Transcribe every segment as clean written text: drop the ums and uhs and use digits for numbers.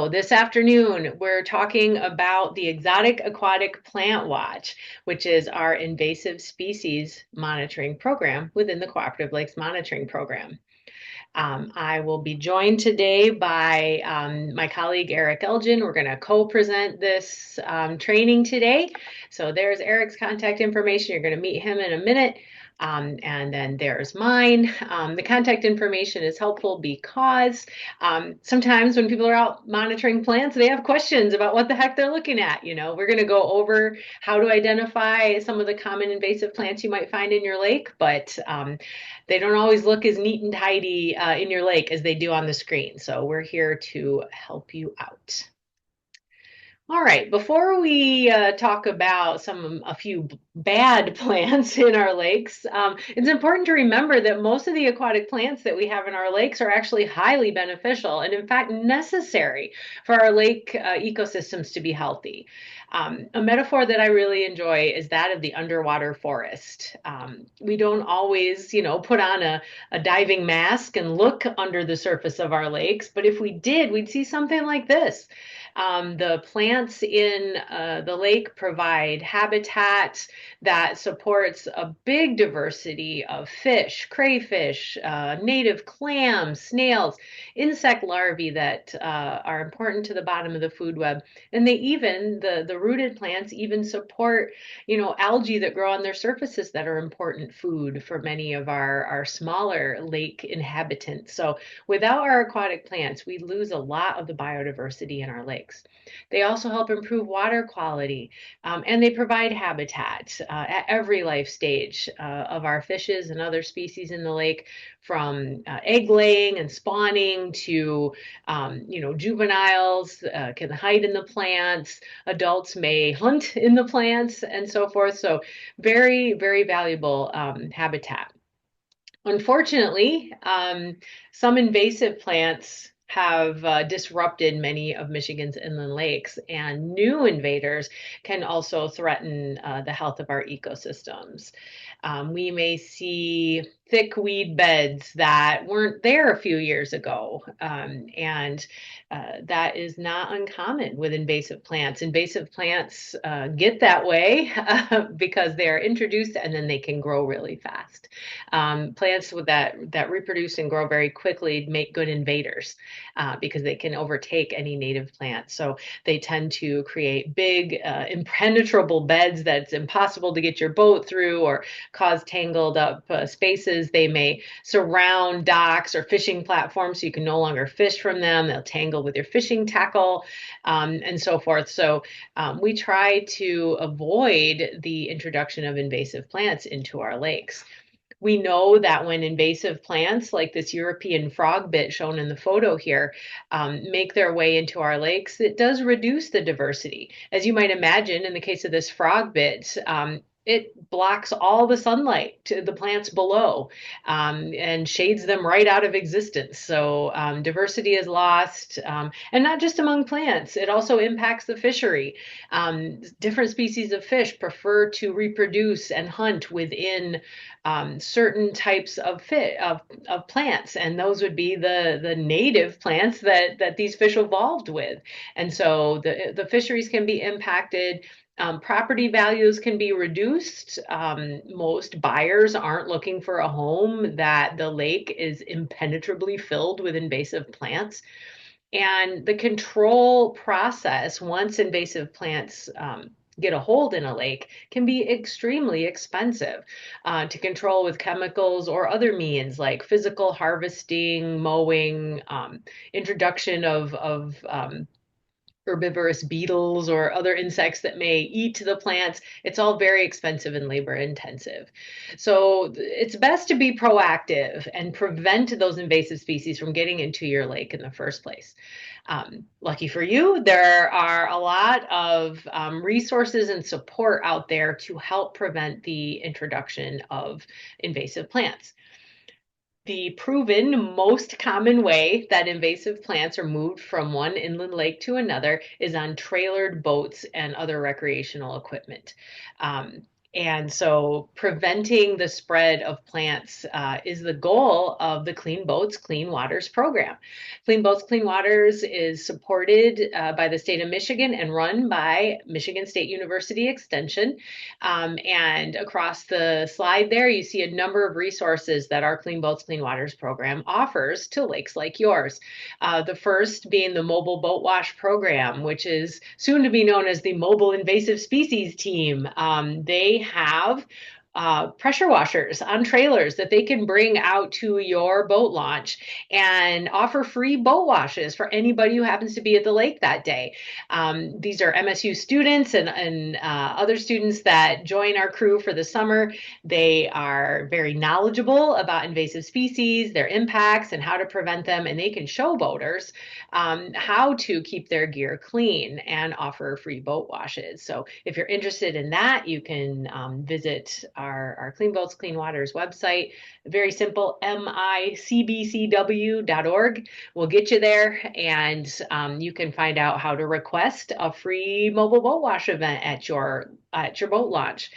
So this afternoon, we're talking about the Exotic Aquatic Plant Watch, which is our invasive species monitoring program within the Cooperative Lakes Monitoring Program. I will be joined today by my colleague, Erick Elgin. We're going to co-present this training today. So there's Erick's contact information. You're going to meet him in a minute. And then there's mine. The contact information is helpful because sometimes when people are out monitoring plants, they have questions about what the heck they're looking at. We're going to go over how to identify some of the common invasive plants you might find in your lake, but they don't always look as neat and tidy in your lake as they do on the screen. So we're here to help you out. All right, before we talk about a few bad plants in our lakes, it's important to remember that most of the aquatic plants that we have in our lakes are actually highly beneficial and in fact necessary for our lake ecosystems to be healthy. A metaphor that I really enjoy is that of the underwater forest. We don't always, put on a diving mask and look under the surface of our lakes, but if we did, we'd see something like this. The plants in the lake provide habitat that supports a big diversity of fish, crayfish, native clams, snails, insect larvae that are important to the bottom of the food web. And the rooted plants even support, algae that grow on their surfaces that are important food for many of our smaller lake inhabitants. So without our aquatic plants, we lose a lot of the biodiversity in our lakes. They also help improve water quality, and they provide habitat at every life stage of our fishes and other species in the lake, from egg laying and spawning to, juveniles can hide in the plants, adults may hunt in the plants, and so forth. So very, very valuable habitat. Unfortunately, some invasive plants have disrupted many of Michigan's inland lakes, and new invaders can also threaten the health of our ecosystems. We may see thick weed beds that weren't there a few years ago, and that is not uncommon with invasive plants. Invasive plants get that way because they're introduced and then they can grow really fast. Plants with that reproduce and grow very quickly make good invaders because they can overtake any native plant. So they tend to create big, impenetrable beds that's impossible to get your boat through or cause tangled up spaces. They may surround docks or fishing platforms so you can no longer fish from them. They'll tangle with your fishing tackle and so forth. So we try to avoid the introduction of invasive plants into our lakes. We know that when invasive plants like this European frogbit shown in the photo here make their way into our lakes, it does reduce the diversity. As you might imagine, in the case of this frogbit, it blocks all the sunlight to the plants below and shades them right out of existence. So diversity is lost, and not just among plants. It also impacts the fishery. Different species of fish prefer to reproduce and hunt within certain types of plants, and those would be the native plants that these fish evolved with. And so the fisheries can be impacted. Property values can be reduced. Most buyers aren't looking for a home that the lake is impenetrably filled with invasive plants. And the control process, once invasive plants get a hold in a lake, can be extremely expensive to control with chemicals or other means like physical harvesting, mowing, introduction of herbivorous beetles or other insects that may eat the plants. It's all very expensive and labor intensive. So it's best to be proactive and prevent those invasive species from getting into your lake in the first place. Lucky for you, there are a lot of resources and support out there to help prevent the introduction of invasive plants. The proven most common way that invasive plants are moved from one inland lake to another is on trailered boats and other recreational equipment. And so preventing the spread of plants is the goal of the Clean Boats, Clean Waters program. Clean Boats, Clean Waters is supported by the state of Michigan and run by Michigan State University Extension. And across the slide there, you see a number of resources that our Clean Boats, Clean Waters program offers to lakes like yours. The first being the Mobile Boat Wash program, which is soon to be known as the Mobile Invasive Species Team. They have pressure washers on trailers that they can bring out to your boat launch and offer free boat washes for anybody who happens to be at the lake that day. These are MSU students and other students that join our crew for the summer. They are very knowledgeable about invasive species, their impacts, and how to prevent them, and they can show boaters how to keep their gear clean and offer free boat washes. So if you're interested in that, you can visit our Clean Boats, Clean Waters website. Very simple, micbcw.org will get you there, and you can find out how to request a free mobile boat wash event at your boat launch.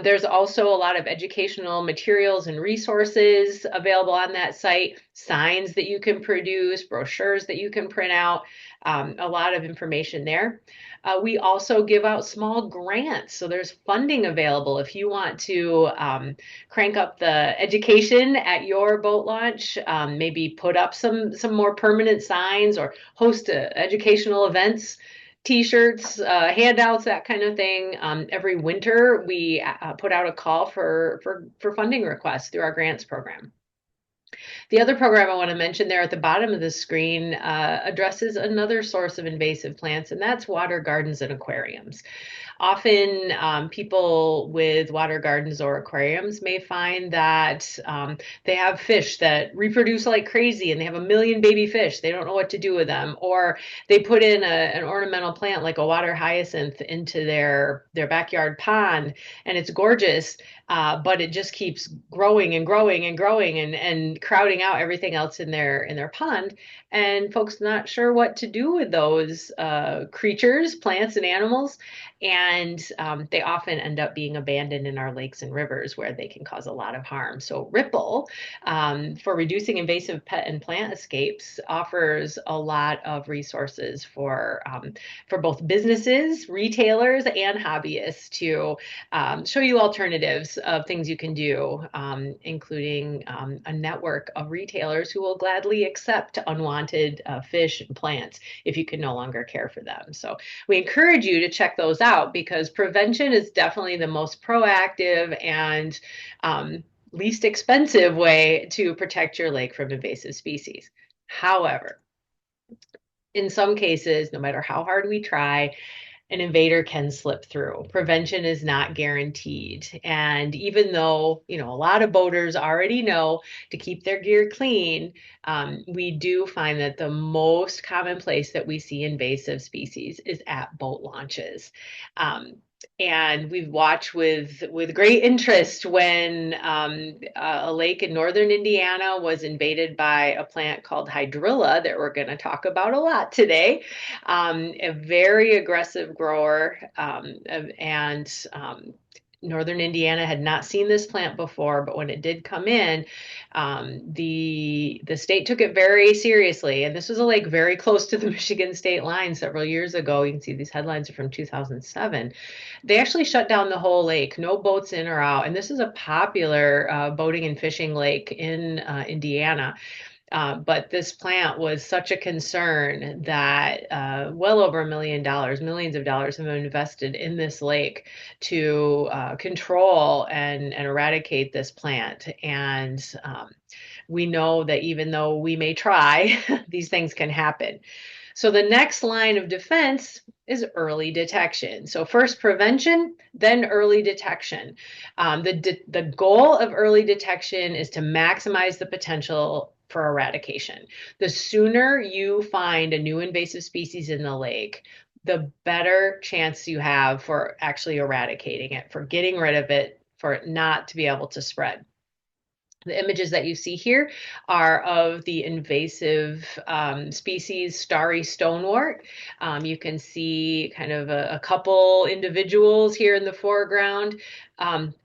There's also a lot of educational materials and resources available on that site, signs that you can produce, brochures that you can print out, a lot of information there. We also give out small grants. So there's funding available if you want to crank up the education at your boat launch, maybe put up some more permanent signs or host educational events, T-shirts, handouts, that kind of thing. Every winter, we put out a call for funding requests through our grants program. The other program I want to mention there at the bottom of the screen addresses another source of invasive plants, and that's water gardens and aquariums. Often people with water gardens or aquariums may find that they have fish that reproduce like crazy and they have a million baby fish. They don't know what to do with them. Or they put in an ornamental plant like a water hyacinth into their backyard pond, and it's gorgeous, but it just keeps growing and growing and growing and crowding out everything else in their pond. And folks not sure what to do with those creatures, plants and animals. And they often end up being abandoned in our lakes and rivers where they can cause a lot of harm. So Ripple, for reducing invasive pet and plant escapes, offers a lot of resources for both businesses, retailers, and hobbyists to show you alternatives of things you can do, including a network of retailers who will gladly accept unwanted fish and plants if you can no longer care for them. So we encourage you to check those out because prevention is definitely the most proactive and least expensive way to protect your lake from invasive species. However, in some cases, no matter how hard we try, an invader can slip through. Prevention is not guaranteed. And even though, a lot of boaters already know to keep their gear clean, we do find that the most common place that we see invasive species is at boat launches. And we've watched with great interest when a lake in northern Indiana was invaded by a plant called hydrilla that we're going to talk about a lot today. A very aggressive grower, and northern Indiana had not seen this plant before, but when it did come in, the state took it very seriously. And this was a lake very close to the Michigan state line several years ago. You can see these headlines are from 2007. They actually shut down the whole lake, no boats in or out. And this is a popular boating and fishing lake in Indiana. But this plant was such a concern that well over $1 million, millions of dollars have been invested in this lake to control and eradicate this plant. And we know that even though we may try, these things can happen. So the next line of defense is early detection. So first prevention, then early detection. The goal of early detection is to maximize the potential for eradication. The sooner you find a new invasive species in the lake, the better chance you have for actually eradicating it, for getting rid of it, for it not to be able to spread. The images that you see here are of the invasive species starry stonewort. You can see kind of a couple individuals here in the foreground.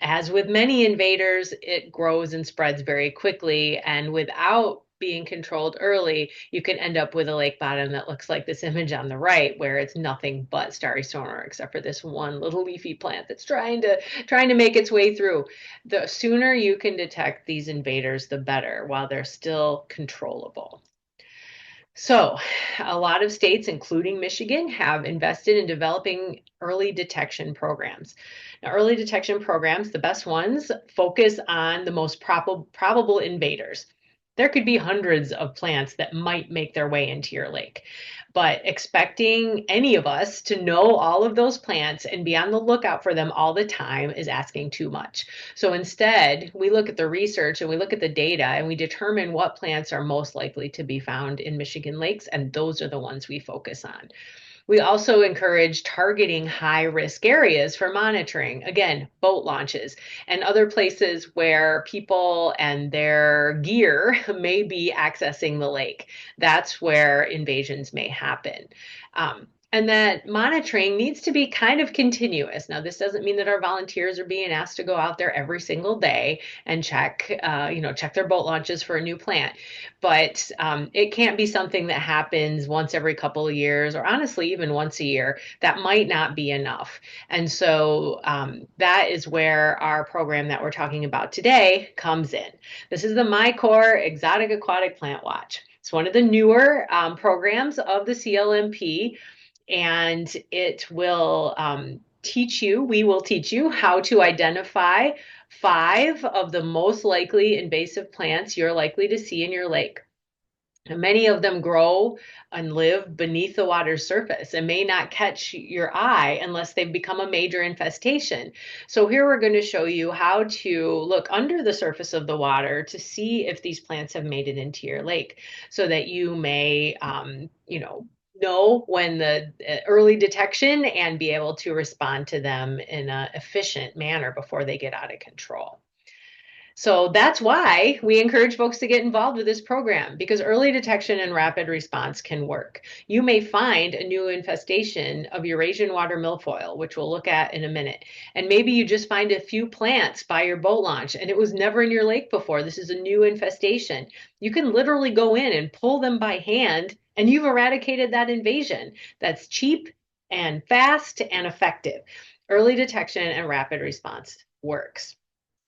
As with many invaders, it grows and spreads very quickly, and without being controlled early, you can end up with a lake bottom that looks like this image on the right, where it's nothing but starry stonewort except for this one little leafy plant that's trying to make its way through. The sooner you can detect these invaders, the better, while they're still controllable. So, a lot of states, including Michigan, have invested in developing early detection programs. Now, early detection programs, the best ones, focus on the most probable invaders. There could be hundreds of plants that might make their way into your lake, but expecting any of us to know all of those plants and be on the lookout for them all the time is asking too much. So instead, we look at the research and we look at the data and we determine what plants are most likely to be found in Michigan lakes, and those are the ones we focus on. We also encourage targeting high risk areas for monitoring, again, boat launches and other places where people and their gear may be accessing the lake. That's where invasions may happen. And that monitoring needs to be kind of continuous. Now, this doesn't mean that our volunteers are being asked to go out there every single day and check their boat launches for a new plant. But it can't be something that happens once every couple of years, or honestly, even once a year. That might not be enough. And so that is where our program that we're talking about today comes in. This is the MiCorps Exotic Aquatic Plant Watch. It's one of the newer programs of the CLMP, and it will we will teach you how to identify 5 of the most likely invasive plants you're likely to see in your lake. And many of them grow and live beneath the water's surface and may not catch your eye unless they've become a major infestation. So here we're going to show you how to look under the surface of the water to see if these plants have made it into your lake, so that you may, know when the early detection and be able to respond to them in an efficient manner before they get out of control. So that's why we encourage folks to get involved with this program, because early detection and rapid response can work. You may find a new infestation of Eurasian water milfoil, which we'll look at in a minute. And maybe you just find a few plants by your boat launch and it was never in your lake before. This is a new infestation. You can literally go in and pull them by hand and you've eradicated that invasion. That's cheap and fast and effective. Early detection and rapid response works.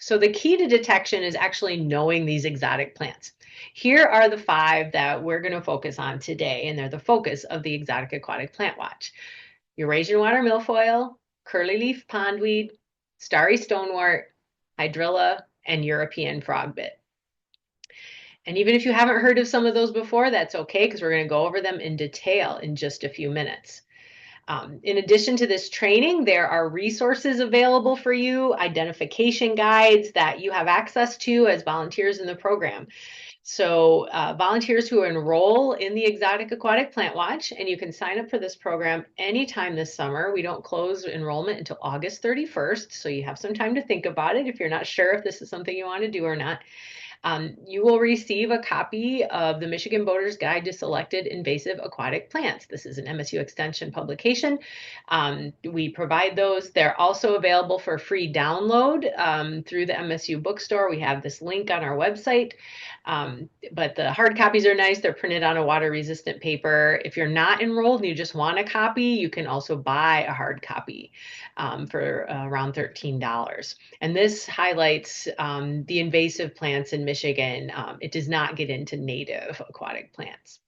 So the key to detection is actually knowing these exotic plants. Here are the 5 that we're going to focus on today, and they're the focus of the Exotic Aquatic Plant Watch: Eurasian water milfoil, curly-leaf pondweed, starry stonewort, hydrilla, and European frogbit. And even if you haven't heard of some of those before, that's okay, because we're going to go over them in detail in just a few minutes. In addition to this training, there are resources available for you, identification guides that you have access to as volunteers in the program. So volunteers who enroll in the Exotic Aquatic Plant Watch, and you can sign up for this program anytime this summer. We don't close enrollment until August 31st, so you have some time to think about it if you're not sure if this is something you want to do or not. You will receive a copy of the Michigan Boater's Guide to Selected Invasive Aquatic Plants. This is an MSU Extension publication. We provide those. They're also available for free download through the MSU bookstore. We have this link on our website. But the hard copies are nice. They're printed on a water-resistant paper. If you're not enrolled and you just want a copy, you can also buy a hard copy for around $13. And this highlights the invasive plants in Michigan. It does not get into native aquatic plants.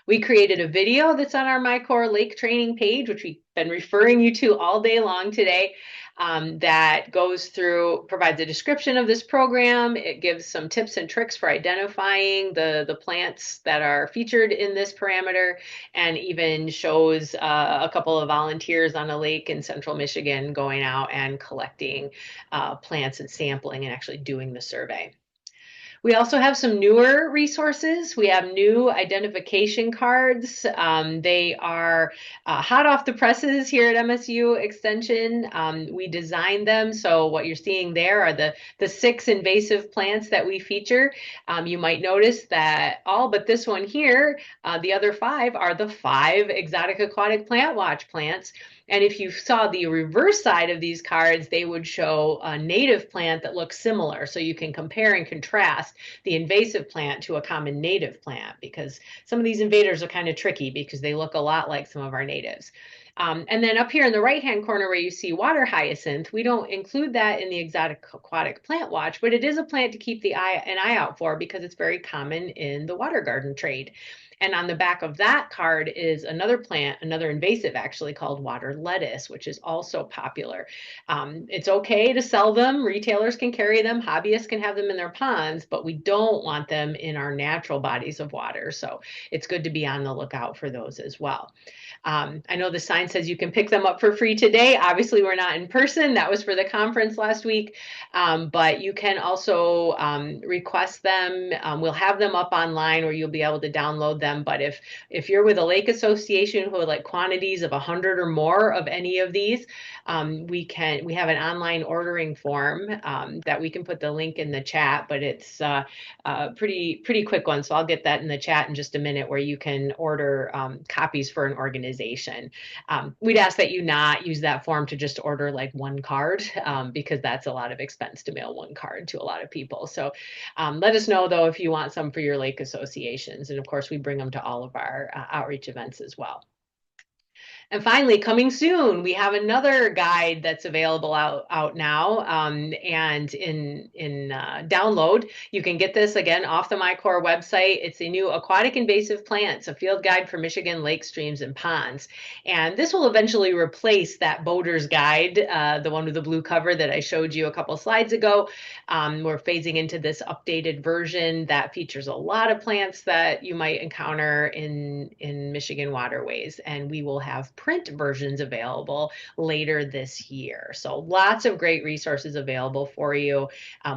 We created a video that's on our MiCorps Lake Training page, which we've been referring you to all day long today, that provides a description of this program. It gives some tips and tricks for identifying the plants that are featured in this parameter, and even shows a couple of volunteers on a lake in central Michigan going out and collecting plants and sampling and actually doing the survey. We also have some newer resources. We have new identification cards. They are hot off the presses here at MSU Extension. We designed them, so what you're seeing there are the 6 invasive plants that we feature. You might notice that all but this one here, the other 5 are the 5 Exotic Aquatic Plant Watch plants. And if you saw the reverse side of these cards, they would show a native plant that looks similar. So you can compare and contrast the invasive plant to a common native plant, because some of these invaders are kind of tricky because they look a lot like some of our natives. And then up here in the right-hand corner where you see water hyacinth, we don't include that in the Exotic Aquatic Plant Watch, but it is a plant to keep an eye out for because it's very common in the water garden trade. And on the back of that card is another plant, another invasive actually, called water lettuce, which is also popular. It's okay to sell them. Retailers can carry them. Hobbyists can have them in their ponds, but we don't want them in our natural bodies of water. So it's good to be on the lookout for those as well. I know the sign says you can pick them up for free today. Obviously, we're not in person. That was for the conference last week. But you can also request them. We'll have them up online, or you'll be able to download them. But if you're with a lake association who would like quantities of 100 or more of any of these, we have an online ordering form that we can put the link in the chat, but it's a pretty quick one. So I'll get that in the chat in just a minute, where you can order copies for an organization. We'd ask that you not use that form to just order like one card, because that's a lot of expense to mail one card to a lot of people. So let us know though if you want some for your lake associations. And of course, we bring them to all of our outreach events as well. And finally, coming soon, we have another guide that's available out now, and in download. You can get this again off the MiCorps website. It's a new aquatic invasive plants, a field guide for Michigan lake streams and ponds. And this will eventually replace that boater's guide, the one with the blue cover that I showed you a couple slides ago. We're phasing into this updated version that features a lot of plants that you might encounter in Michigan waterways, and we will have print versions available later this year. So lots of great resources available for you.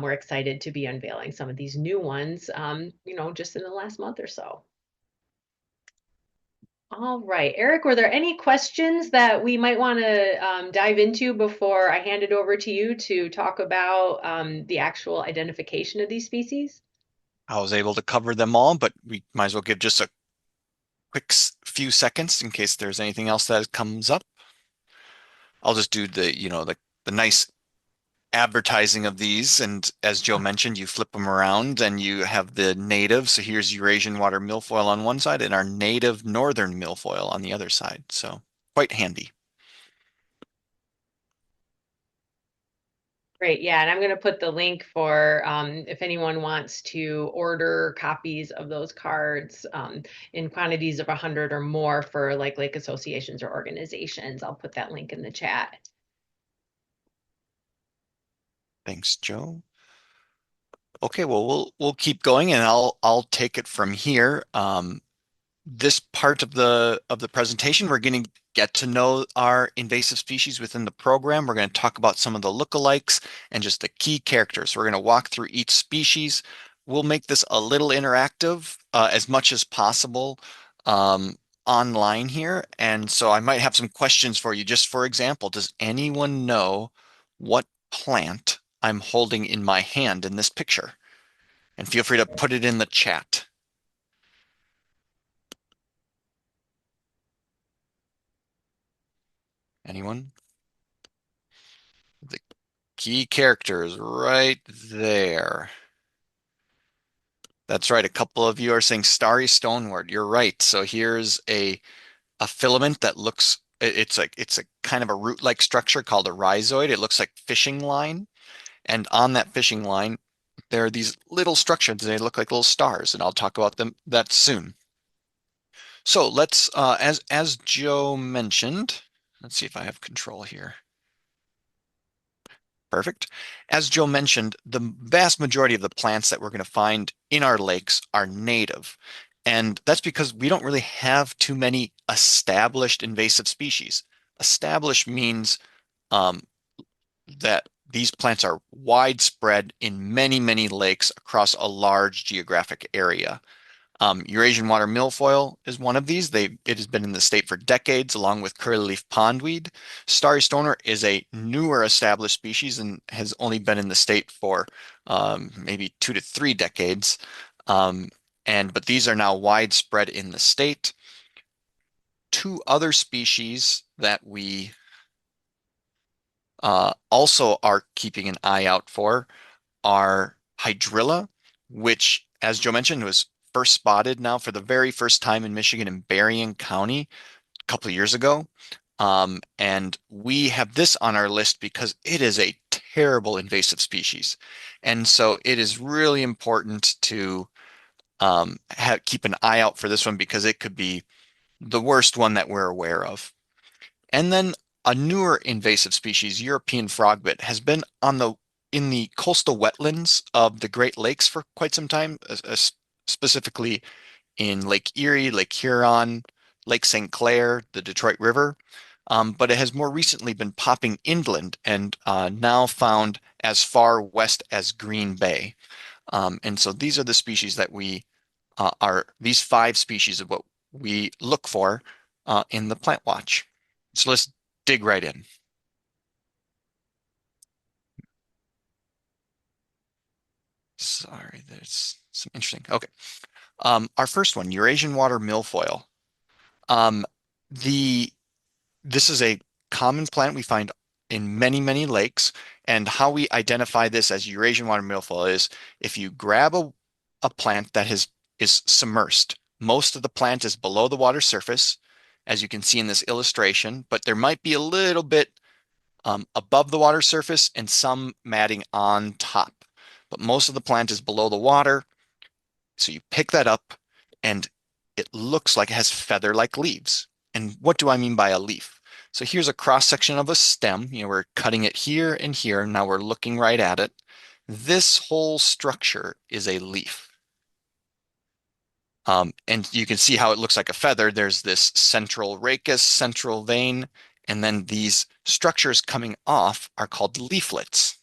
We're excited to be unveiling some of these new ones, just in the last month or so. All right, Eric, were there any questions that we might want to dive into before I hand it over to you to talk about the actual identification of these species? I was able to cover them all, but we might as well give just a quick few seconds in case there's anything else that comes up. I'll just do the nice advertising of these. And as Joe mentioned, you flip them around and you have the native. So here's Eurasian water milfoil on one side and our native northern milfoil on the other side. So quite handy. Great, yeah, and I'm going to put the link for if anyone wants to order copies of those cards in quantities of 100 or more for like lake associations or organizations. I'll put that link in the chat. Thanks, Joe. Okay, well we'll keep going and I'll take it from here. This part of the presentation, we're going to get to know our invasive species within the program. We're going to talk about some of the lookalikes and just the key characters. We're going to walk through each species. We'll make this a little interactive as much as possible online here. And so I might have some questions for you. Just for example, does anyone know what plant I'm holding in my hand in this picture? And feel free to put it in the chat. Anyone? The key character is right there. That's right. A couple of you are saying starry stonewort. You're right. So here's a filament that looks it's a kind of a root-like structure called a rhizoid. It looks like fishing line. And on that fishing line, there are these little structures. They look like little stars, and I'll talk about them that soon. So let's as Joe mentioned, let's see if I have control here. Perfect. As Joe mentioned, the vast majority of the plants that we're going to find in our lakes are native. And that's because we don't really have too many established invasive species. Established means that these plants are widespread in many, many lakes across a large geographic area. Eurasian water milfoil is one of these. It has been in the state for decades, along with curlyleaf pondweed. Starry stoner is a newer established species and has only been in the state for maybe 2 to 3 decades. Um, but these are now widespread in the state. Two other species that we also are keeping an eye out for are hydrilla, which, as Joe mentioned, was first spotted now for the very first time in Michigan in Berrien County a couple of years ago. And we have this on our list because it is a terrible invasive species. And so it is really important to keep an eye out for this one because it could be the worst one that we're aware of. And then a newer invasive species, European frogbit, has been in the coastal wetlands of the Great Lakes for quite some time, specifically in Lake Erie, Lake Huron, Lake St. Clair, the Detroit River. But it has more recently been popping inland and now found as far west as Green Bay. And so these are the species that these 5 species of what we look for in the Plant Watch. So let's dig right in. Sorry, there's some interesting. Okay. Our first one, Eurasian water milfoil. Um, the This is a common plant we find in many, many lakes. And how we identify this as Eurasian water milfoil is if you grab a plant that is submersed. Most of the plant is below the water surface, as you can see in this illustration, but there might be a little bit above the water surface and some matting on top. But most of the plant is below the water. So you pick that up and it looks like it has feather-like leaves. And what do I mean by a leaf? So here's a cross section of a stem. We're cutting it here and here. Now we're looking right at it. This whole structure is a leaf. And you can see how it looks like a feather. There's this central rachis, central vein, and then these structures coming off are called leaflets.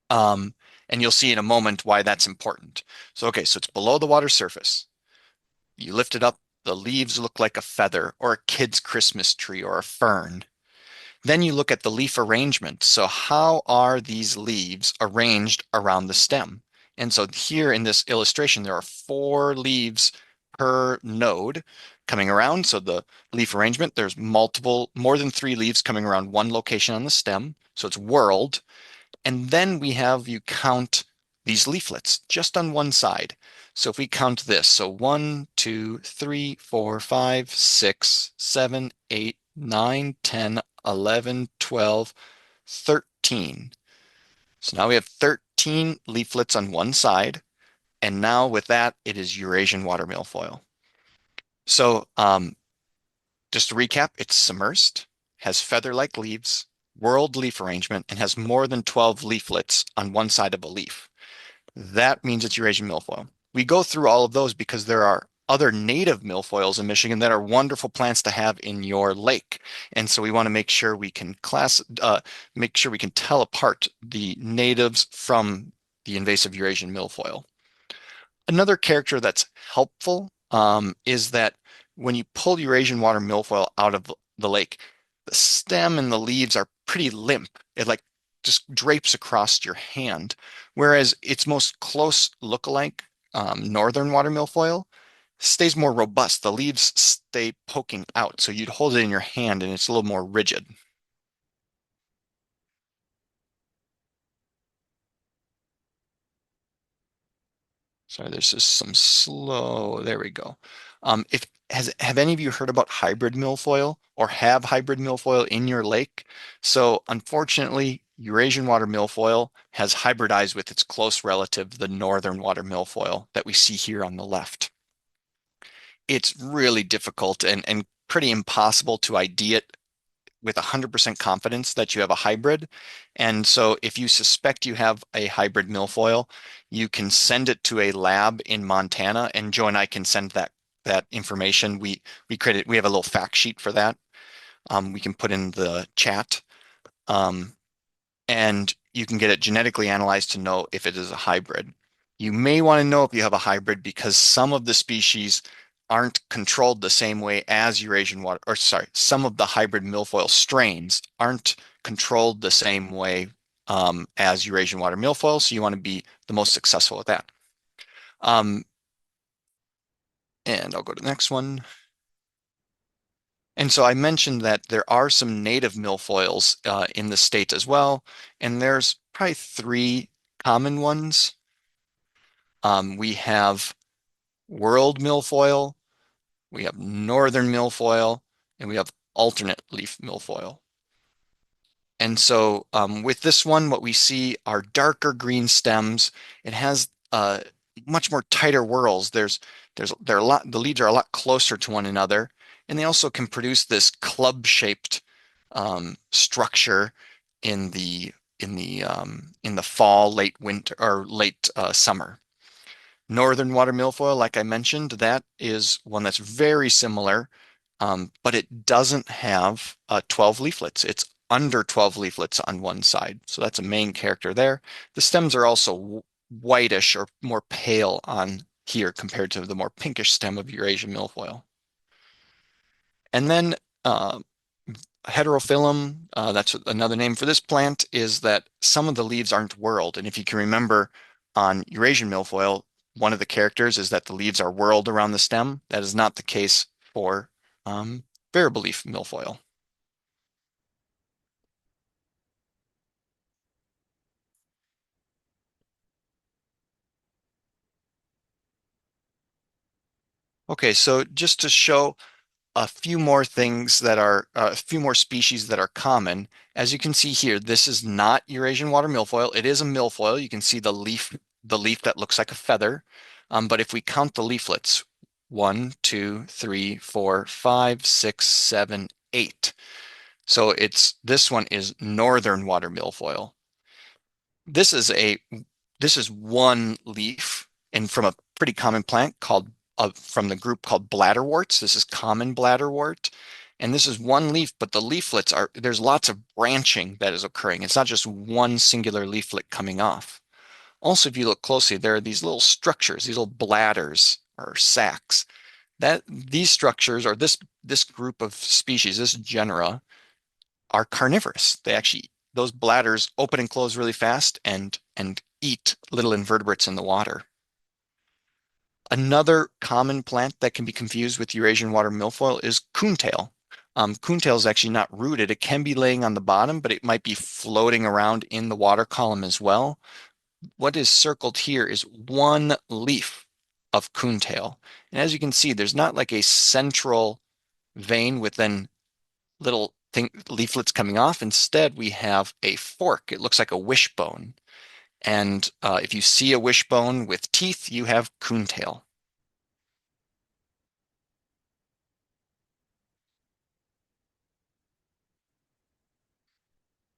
Um, and you'll see in a moment why that's important. So, okay, so it's below the water surface. You lift it up, the leaves look like a feather or a kid's Christmas tree or a fern. Then you look at the leaf arrangement. So how are these leaves arranged around the stem? And so here in this illustration, there are 4 leaves per node coming around. So the leaf arrangement, there's more than 3 leaves coming around one location on the stem. So it's whorled. And then you count these leaflets just on one side. So if we count this, so 1, 2, 3, 4, 5, 6, 7, 8, 9, 10, 11, 12, 13. So now we have 13 leaflets on one side. And now with that, it is Eurasian water milfoil. So just to recap, it's submersed, has feather-like leaves, whorled leaf arrangement, and has more than 12 leaflets on one side of a leaf. That means it's Eurasian milfoil. We go through all of those because there are other native milfoils in Michigan that are wonderful plants to have in your lake. And so we want to make sure we can tell apart the natives from the invasive Eurasian milfoil. Another character that's helpful is that when you pull Eurasian water milfoil out of the lake, the stem and the leaves are pretty limp. It like just drapes across your hand. Whereas its most close lookalike, northern water milfoil, stays more robust. The leaves stay poking out. So you'd hold it in your hand and it's a little more rigid. Sorry, there's just some slow. There we go. Have any of you heard about hybrid milfoil or have hybrid milfoil in your lake? So unfortunately, Eurasian water milfoil has hybridized with its close relative, the northern water milfoil that we see here on the left. It's really difficult and pretty impossible to ID it with 100% confidence that you have a hybrid. And so if you suspect you have a hybrid milfoil, you can send it to a lab in Montana, and Joe and I can send that information. We have a little fact sheet for that. We can put in the chat. and you can get it genetically analyzed to know if it is a hybrid. You may want to know if you have a hybrid because some of the species aren't controlled the same way as Eurasian water, or sorry, some of the hybrid milfoil strains aren't controlled the same way as Eurasian water milfoil, so you want to be the most successful with that. Um, and I'll go to the next one. And so I mentioned that there are some native milfoils in the state as well, and there's probably three common ones. We have world milfoil, we have northern milfoil, and we have alternate leaf milfoil. And so with this one, what we see are darker green stems. It has much more tighter whorls. They're a lot, the leaves are a lot closer to one another, and they also can produce this club-shaped structure in the fall, late winter, or late summer. Northern water milfoil, like I mentioned, that is one that's very similar, but it doesn't have 12 leaflets. It's under 12 leaflets on one side. So that's a main character there. The stems are also whitish or more pale on here compared to the more pinkish stem of Eurasian milfoil. And then heterophyllum, that's another name for this plant, is that some of the leaves aren't whorled. And if you can remember on Eurasian milfoil, one of the characters is that the leaves are whorled around the stem. That is not the case for variable leaf milfoil. Okay, so just to show a few more things that are a few more species that are common. As you can see here, this is not Eurasian water milfoil. It is a milfoil. You can see the leaf that looks like a feather. But if we count the leaflets, 1, 2, 3, 4, 5, 6, 7, 8. So this one is northern water milfoil. This is a this is one leaf and from a pretty common plant called from the group called bladderworts. This is common bladderwort. And this is one leaf, but the leaflets there's lots of branching that is occurring. It's not just one singular leaflet coming off. Also, if you look closely, there are these little structures, these little bladders or sacs. That these structures or this group of species, this genera, are carnivorous. Those bladders open and close really fast and eat little invertebrates in the water. Another common plant that can be confused with Eurasian water milfoil is coontail. Coontail is actually not rooted. It can be laying on the bottom, but it might be floating around in the water column as well. What is circled here is one leaf of coontail. And as you can see, there's not like a central vein with then leaflets coming off. Instead, we have a fork. It looks like a wishbone. And if you see a wishbone with teeth, you have coontail.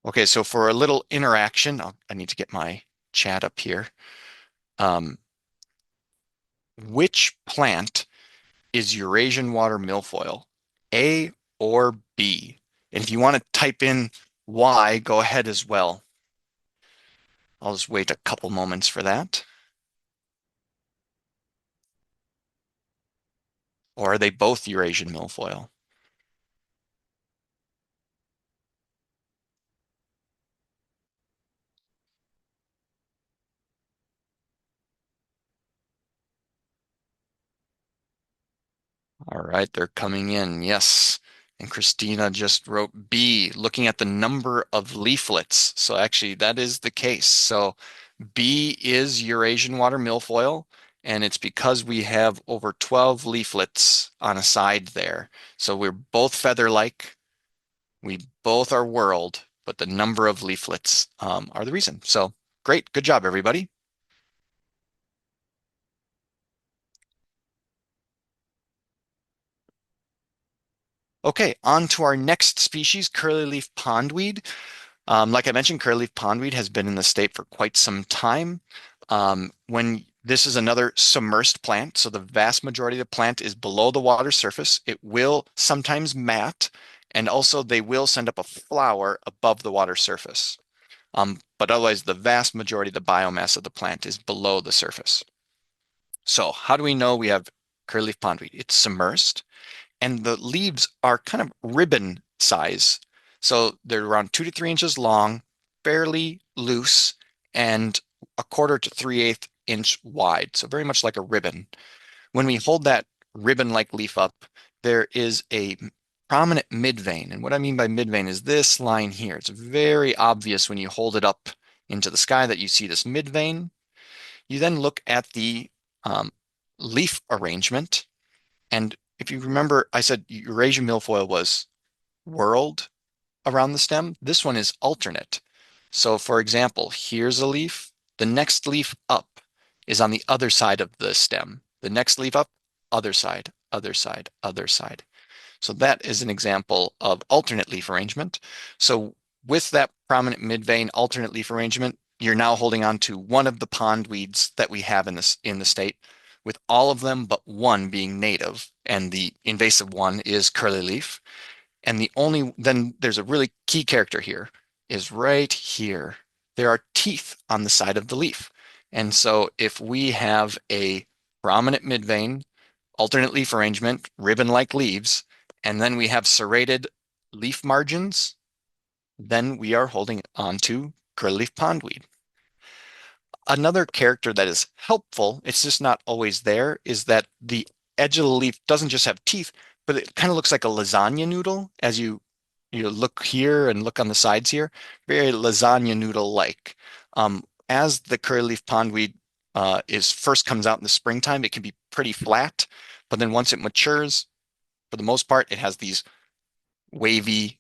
Okay, so for a little interaction, I need to get my chat up here. Um, which plant is Eurasian water milfoil? A or B? And if you want to type in Y, go ahead as well. I'll just wait a couple moments for that. Or are they both Eurasian milfoil? All right, they're coming in. Yes. And Christina just wrote B, looking at the number of leaflets. So actually, that is the case. So B is Eurasian water milfoil, and it's because we have over 12 leaflets on a side there. So we're both feather-like. We both are whorled, but the number of leaflets are the reason. So great. Good job, everybody. Okay, on to our next species, curly-leaf pondweed. Like I mentioned, curly-leaf pondweed has been in the state for quite some time. When this is another submersed plant, so the vast majority of the plant is below the water surface. It will sometimes mat, and also they will send up a flower above the water surface. But otherwise, the vast majority of the biomass of the plant is below the surface. So how do we know we have curlyleaf pondweed? It's submersed, and the leaves are kind of ribbon size. So they're around 2 to 3 inches long, fairly loose, and a quarter to 3/8 inch wide. So very much like a ribbon. When we hold that ribbon-like leaf up, there is a prominent midvein. And what I mean by midvein is this line here. It's very obvious when you hold it up into the sky that you see this midvein. You then look at the um, leaf arrangement. And if you remember, I said Eurasian milfoil was whorled around the stem. This one is alternate. So for example, here's a leaf. The next leaf up is on the other side of the stem. The next leaf up, other side, other side, other side. So that is an example of alternate leaf arrangement. So with that prominent midvein alternate leaf arrangement, you're now holding on to one of the pondweeds that we have in the state, with all of them but one being native, and the invasive one is curly leaf. And then there's a really key character here, is right here. There are teeth on the side of the leaf. And so if we have a prominent midvein, alternate leaf arrangement, ribbon-like leaves, and then we have serrated leaf margins, then we are holding on to curlyleaf pondweed. Another character that is helpful, it's just not always there, is that the edge of the leaf doesn't just have teeth, but it kind of looks like a lasagna noodle as you look here and look on the sides here, very lasagna noodle-like. As the curlyleaf pondweed is first comes out in the springtime, it can be pretty flat, but then once it matures, for the most part, it has these wavy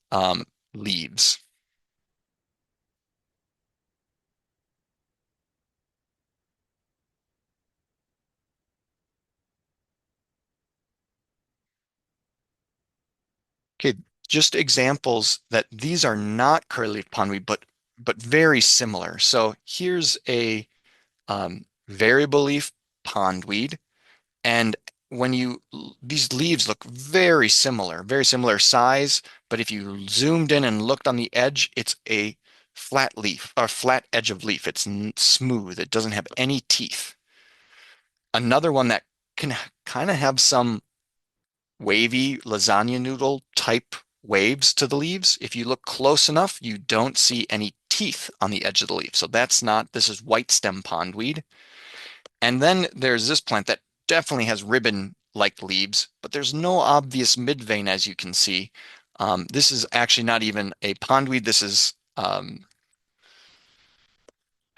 leaves. Okay, just examples that these are not curlyleaf pondweed, but very similar. So here's a variable leaf pondweed, and when you these leaves look very similar size, but if you zoomed in and looked on the edge, it's a flat leaf or flat edge of leaf. It's smooth. It doesn't have any teeth. Another one that can kind of have some wavy lasagna noodle type waves to the leaves. If you look close enough, you don't see any teeth on the edge of the leaf. So this is white stem pondweed. And then there's this plant that definitely has ribbon-like leaves, but there's no obvious midvein as you can see. This is actually not even a pondweed. This is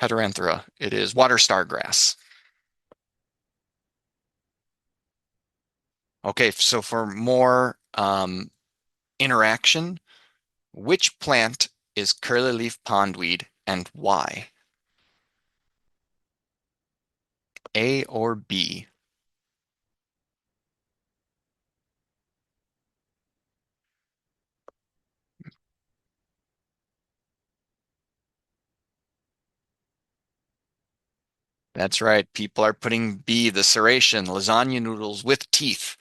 Heteranthera. It is water star grass. Okay, so for more interaction, which plant is curlyleaf pondweed and why? A or B? That's right. People are putting B, the serration, lasagna noodles with teeth.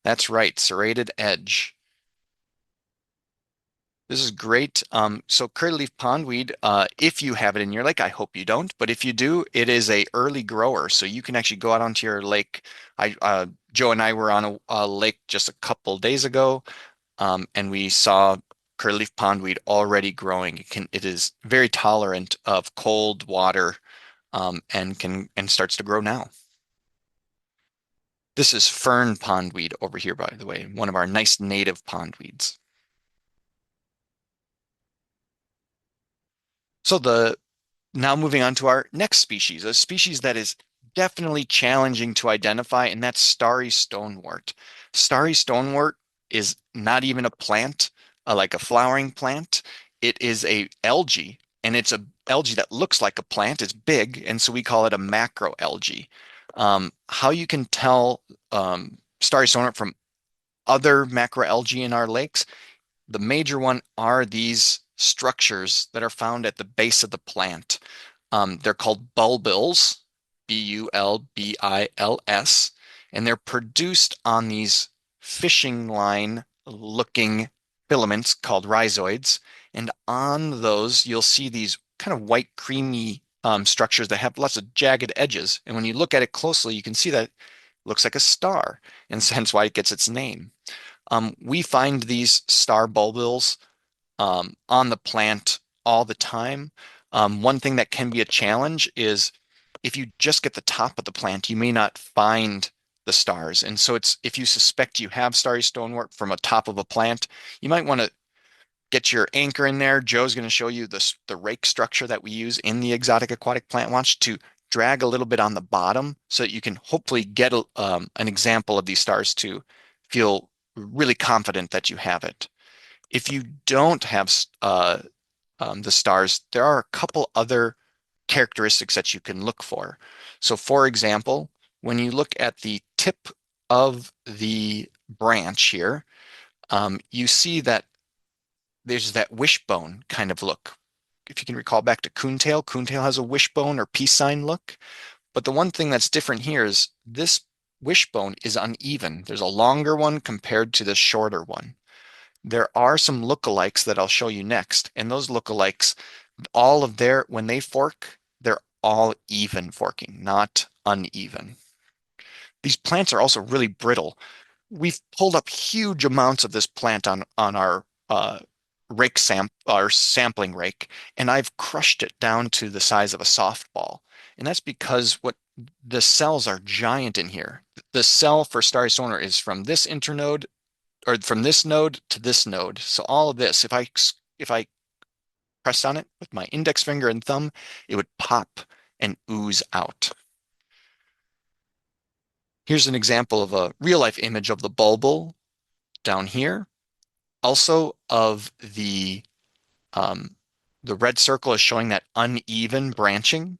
That's right, serrated edge. This is great. So curlyleaf pondweed, if you have it in your lake, I hope you don't, but if you do, it is a early grower. So you can actually go out onto your lake. Joe and I were on a lake just a couple days ago, and we saw curlyleaf pondweed already growing. It is very tolerant of cold water, and starts to grow now. This is fern pondweed over here, by the way, one of our nice native pondweeds. So now moving on to our next species, a species that is definitely challenging to identify, and that's starry stonewort. Starry stonewort is not even a plant, like a flowering plant. It is a algae, and it's a algae that looks like a plant. It's big, and so we call it a macroalgae. How you can tell starry stonewort from other macroalgae in our lakes, the major one are these structures that are found at the base of the plant. They're called bulbils, Bulbils, and they're produced on these fishing line looking filaments called rhizoids. And on those, you'll see these kind of white, creamy structures that have lots of jagged edges. And when you look at it closely, you can see that it looks like a star, and hence why it gets its name. We find these star bulbils on the plant all the time. One thing that can be a challenge is if you just get the top of the plant, you may not find the stars. And so if you suspect you have starry stonewort from a top of a plant, you might want to get your anchor in there. Joe's going to show you the rake structure that we use in the Exotic Aquatic Plant Watch to drag a little bit on the bottom so that you can hopefully get an example of these stars to feel really confident that you have it. If you don't have the stars, there are a couple other characteristics that you can look for. So for example, when you look at the tip of the branch here, you see that there's that wishbone kind of look. If you can recall back to coontail, coontail has a wishbone or peace sign look. But the one thing that's different here is this wishbone is uneven. There's a longer one compared to the shorter one. There are some lookalikes that I'll show you next, and those lookalikes, when they fork, they're all even forking, not uneven. These plants are also really brittle. We've pulled up huge amounts of this plant on our our sampling rake, and I've crushed it down to the size of a softball. And that's because the cells are giant in here. The cell for starry stonewort is from this internode or from this node to this node. So all of this, if I pressed on it with my index finger and thumb, it would pop and ooze out. Here's an example of a real life image of the bulbul down here. Also of the red circle is showing that uneven branching.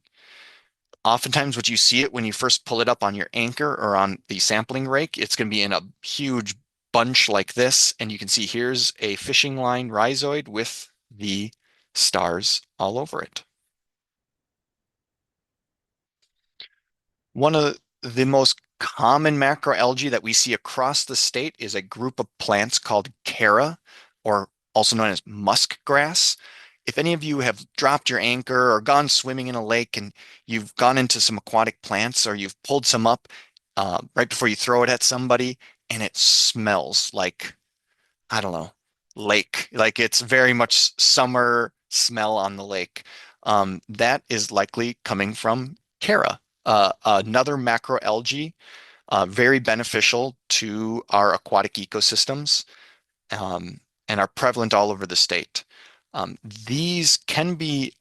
Oftentimes what you see it when you first pull it up on your anchor or on the sampling rake, it's going to be in a huge bunch like this. And you can see here's a fishing line rhizoid with the stars all over it. One of the most common macroalgae that we see across the state is a group of plants called Chara, or also known as musk grass. If any of you have dropped your anchor or gone swimming in a lake and you've gone into some aquatic plants or you've pulled some up right before you throw it at somebody and it smells like, I don't know, lake, like it's very much summer smell on the lake. That is likely coming from Chara, another macroalgae, very beneficial to our aquatic ecosystems and are prevalent all over the state. These can be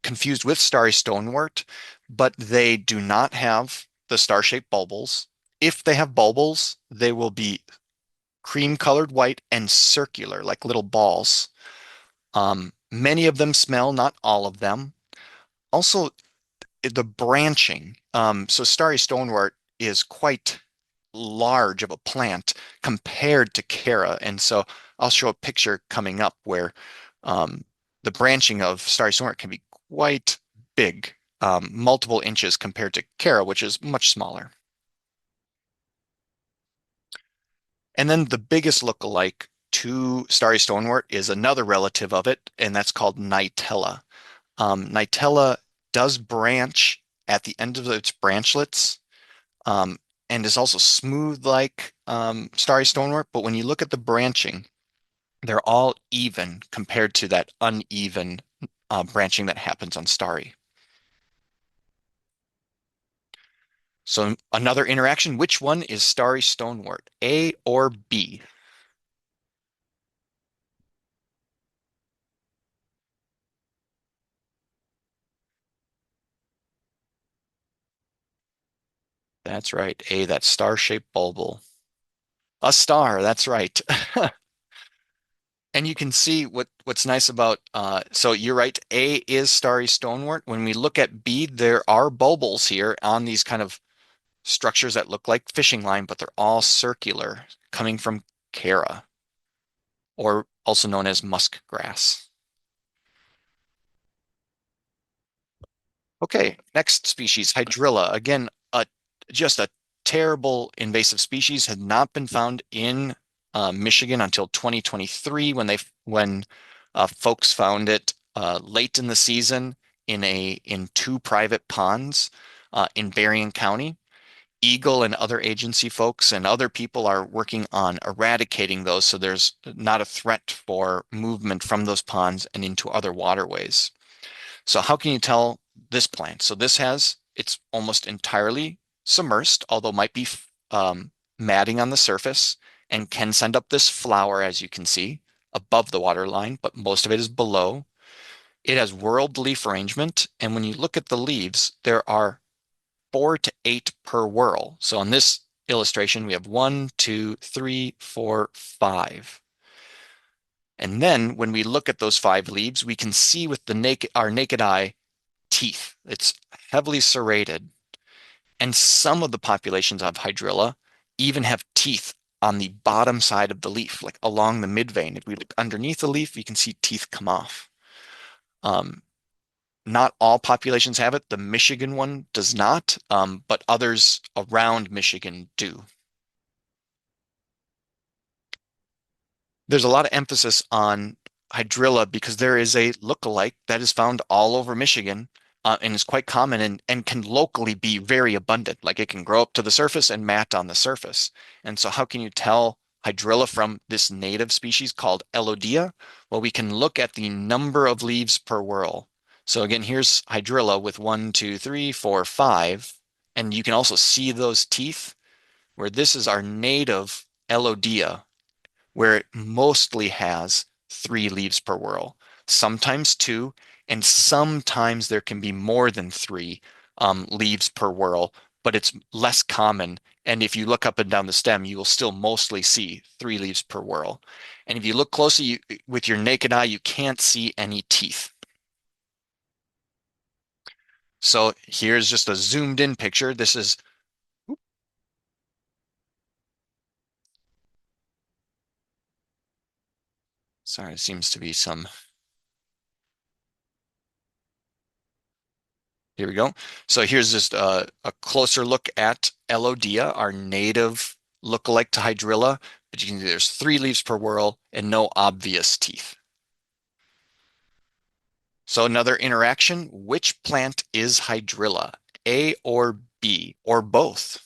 confused with starry stonewort, but they do not have the star-shaped bulbils. If they have bulbils, they will be cream-colored white and circular, like little balls. Many of them smell, not all of them. Also, the branching. So starry stonewort is quite large of a plant compared to Chara. And so I'll show a picture coming up where the branching of starry stonewort can be quite big, multiple inches compared to Chara, which is much smaller. And then the biggest lookalike to starry stonewort is another relative of it, and that's called Nitella. Nitella does branch at the end of its branchlets, and is also smooth like starry stonewort. But when you look at the branching, they're all even compared to that uneven branching that happens on starry. So another interaction, which one is starry stonewort, A or B? That's right, A, that star-shaped bulbul. A star, that's right. And you can see what's nice about, so you're right, A is starry stonewort. When we look at B, there are bulbils here on these kind of structures that look like fishing line, but they're all circular, coming from Chara, or also known as musk grass. Okay, next species, Hydrilla. Again, just a terrible invasive species, had not been found in Michigan until 2023 when folks found it late in the season in two private ponds in Berrien County. Eagle and other agency folks and other people are working on eradicating those so there's not a threat for movement from those ponds and into other waterways. So how can you tell this plant? So it's almost entirely submersed, although might be matting on the surface and can send up this flower, as you can see, above the water line, but most of it is below. It has whorled leaf arrangement, and when you look at the leaves, there are 4 to 8 per whorl. So on this illustration, we have 1, 2, 3, 4, 5. And then when we look at those 5 leaves, we can see with our naked eye teeth. It's heavily serrated. And some of the populations of hydrilla even have teeth on the bottom side of the leaf, like along the midvein. If we look underneath the leaf, you can see teeth come off. Not all populations have it. The Michigan one does not, but others around Michigan do. There's a lot of emphasis on hydrilla because there is a look-alike that is found all over Michigan and is quite common and can locally be very abundant. Like it can grow up to the surface and mat on the surface. And so how can you tell hydrilla from this native species called Elodea? Well, we can look at the number of leaves per whorl. So again, here's hydrilla with 1, 2, 3, 4, 5. And you can also see those teeth where this is our native Elodea, where it mostly has 3 leaves per whorl, sometimes 2, and sometimes there can be more than 3 leaves per whorl, but it's less common. And if you look up and down the stem, you will still mostly see 3 leaves per whorl. And if you look closely with your naked eye, you can't see any teeth. So here's just a zoomed in picture. This is, sorry, it seems to be some. Here we go. So here's just a closer look at Elodea, our native lookalike to hydrilla. But you can see there's 3 leaves per whorl and no obvious teeth. So another interaction, which plant is hydrilla? A or B or both?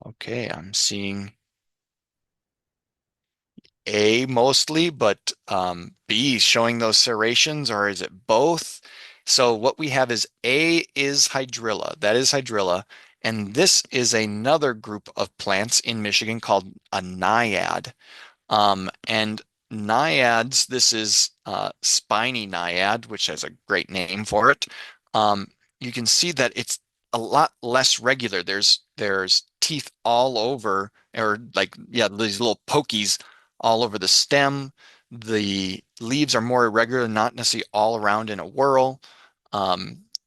Okay, I'm seeing A mostly, but B showing those serrations, or is it both? So what we have is A is hydrilla. That is hydrilla. And this is another group of plants in Michigan called a naiad. And naiads, this is spiny naiad, which has a great name for it. You can see that it's a lot less regular. There's teeth all over, or like, yeah, these little pokies all over the stem. The leaves are more irregular, not necessarily all around in a whorl,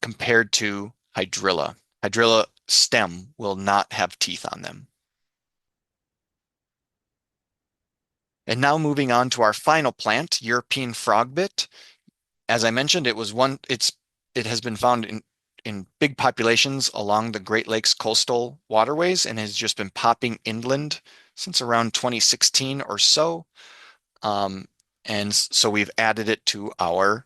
compared to hydrilla. Hydrilla stem will not have teeth on them. And now moving on to our final plant, European frogbit. As I mentioned, it has been found in big populations along the Great Lakes coastal waterways and has just been popping inland since around 2016 or so. And so we've added it to our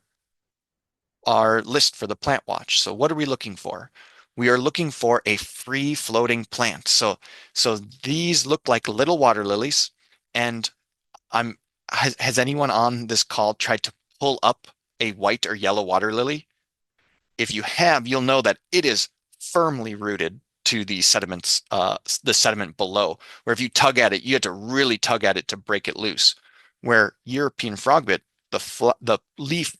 list for the plant watch. So what are we looking for? We are looking for a free floating plant. So these look like little water lilies, and has anyone on this call tried to pull up a white or yellow water lily? If you have, you'll know that it is firmly rooted to the sediment below, where if you tug at it, you have to really tug at it to break it loose. Where European frogbit, the leaf,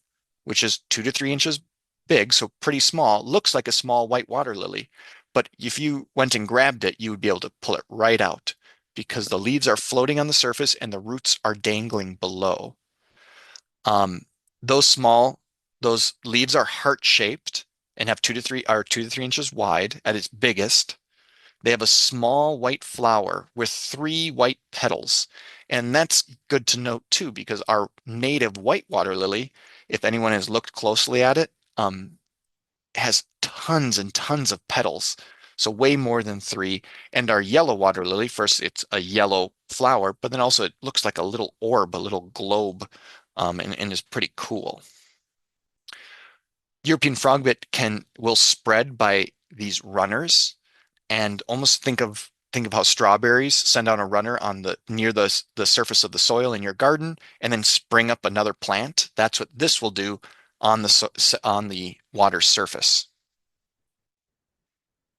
which is 2 to 3 inches big, so pretty small, looks like a small white water lily. But if you went and grabbed it, you would be able to pull it right out because the leaves are floating on the surface and the roots are dangling below. Um, those leaves are heart shaped and have 2 to 3 inches wide at its biggest. They have a small white flower with three white petals. And that's good to note too, because our native white water lily, if anyone has looked closely at it, has tons and tons of petals. So way more than three. And our yellow water lily, first it's a yellow flower, but then also it looks like a little orb, a little globe, and is pretty cool. European frogbit will spread by these runners, and almost think of how strawberries send out a runner on the near the surface of the soil in your garden and then spring up another plant. That's what this will do on the water surface.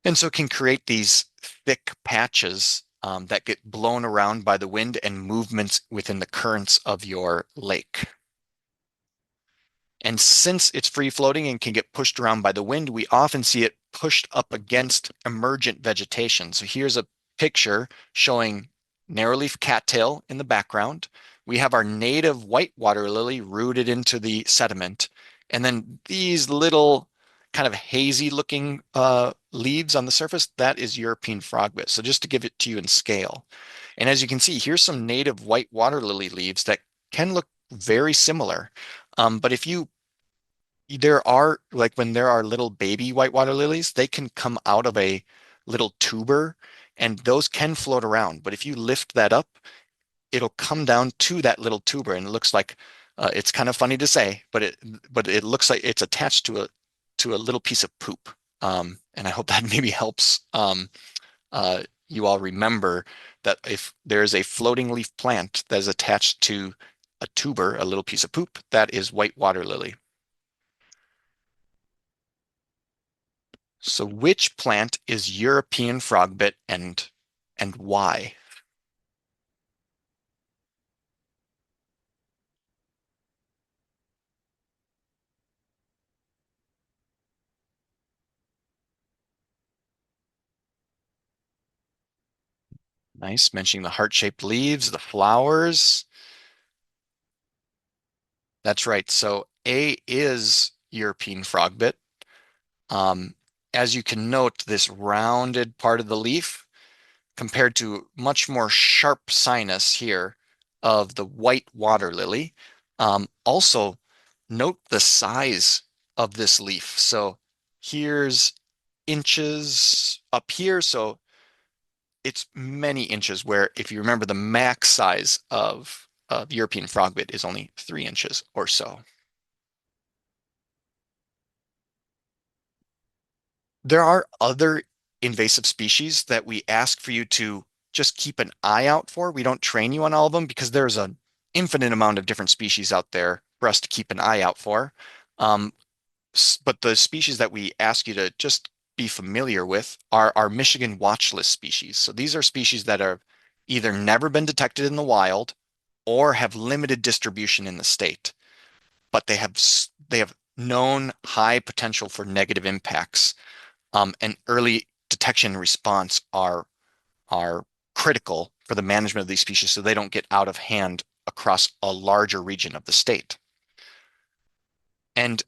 And so it can create these thick patches that get blown around by the wind and movements within the currents of your lake. And since it's free floating and can get pushed around by the wind, we often see it pushed up against emergent vegetation. So here's a picture showing narrowleaf cattail in the background. We have our native white water lily rooted into the sediment. And then these little kind of hazy looking leaves on the surface, that is European frogbit. So just to give it to you in scale. And as you can see, here's some native white water lily leaves that can look very similar. But there are, like when there are little baby white water lilies, they can come out of a little tuber and those can float around. But if you lift that up, it'll come down to that little tuber and it looks like it's kind of funny to say, but it looks like it's attached to a little piece of poop. And I hope that maybe helps you all remember that if there's a floating leaf plant that is attached to a tuber, a little piece of poop, that is white water lily. So which plant is European frogbit and why? Nice, mentioning the heart-shaped leaves, the flowers. That's right. So A is European frogbit. Um, as you can note, this rounded part of the leaf compared to much more sharp sinus here of the white water lily. Also, note the size of this leaf. So here's inches up here. So it's many inches, where if you remember the max size of European frogbit is only 3 inches or so. There are other invasive species that we ask for you to just keep an eye out for. We don't train you on all of them because there's an infinite amount of different species out there for us to keep an eye out for. Um, but the species that we ask you to just be familiar with are our Michigan watch list species. So these are species that are either never been detected in the wild or have limited distribution in the state, but they have known high potential for negative impacts, and early detection and response are critical for the management of these species so they don't get out of hand across a larger region of the state. And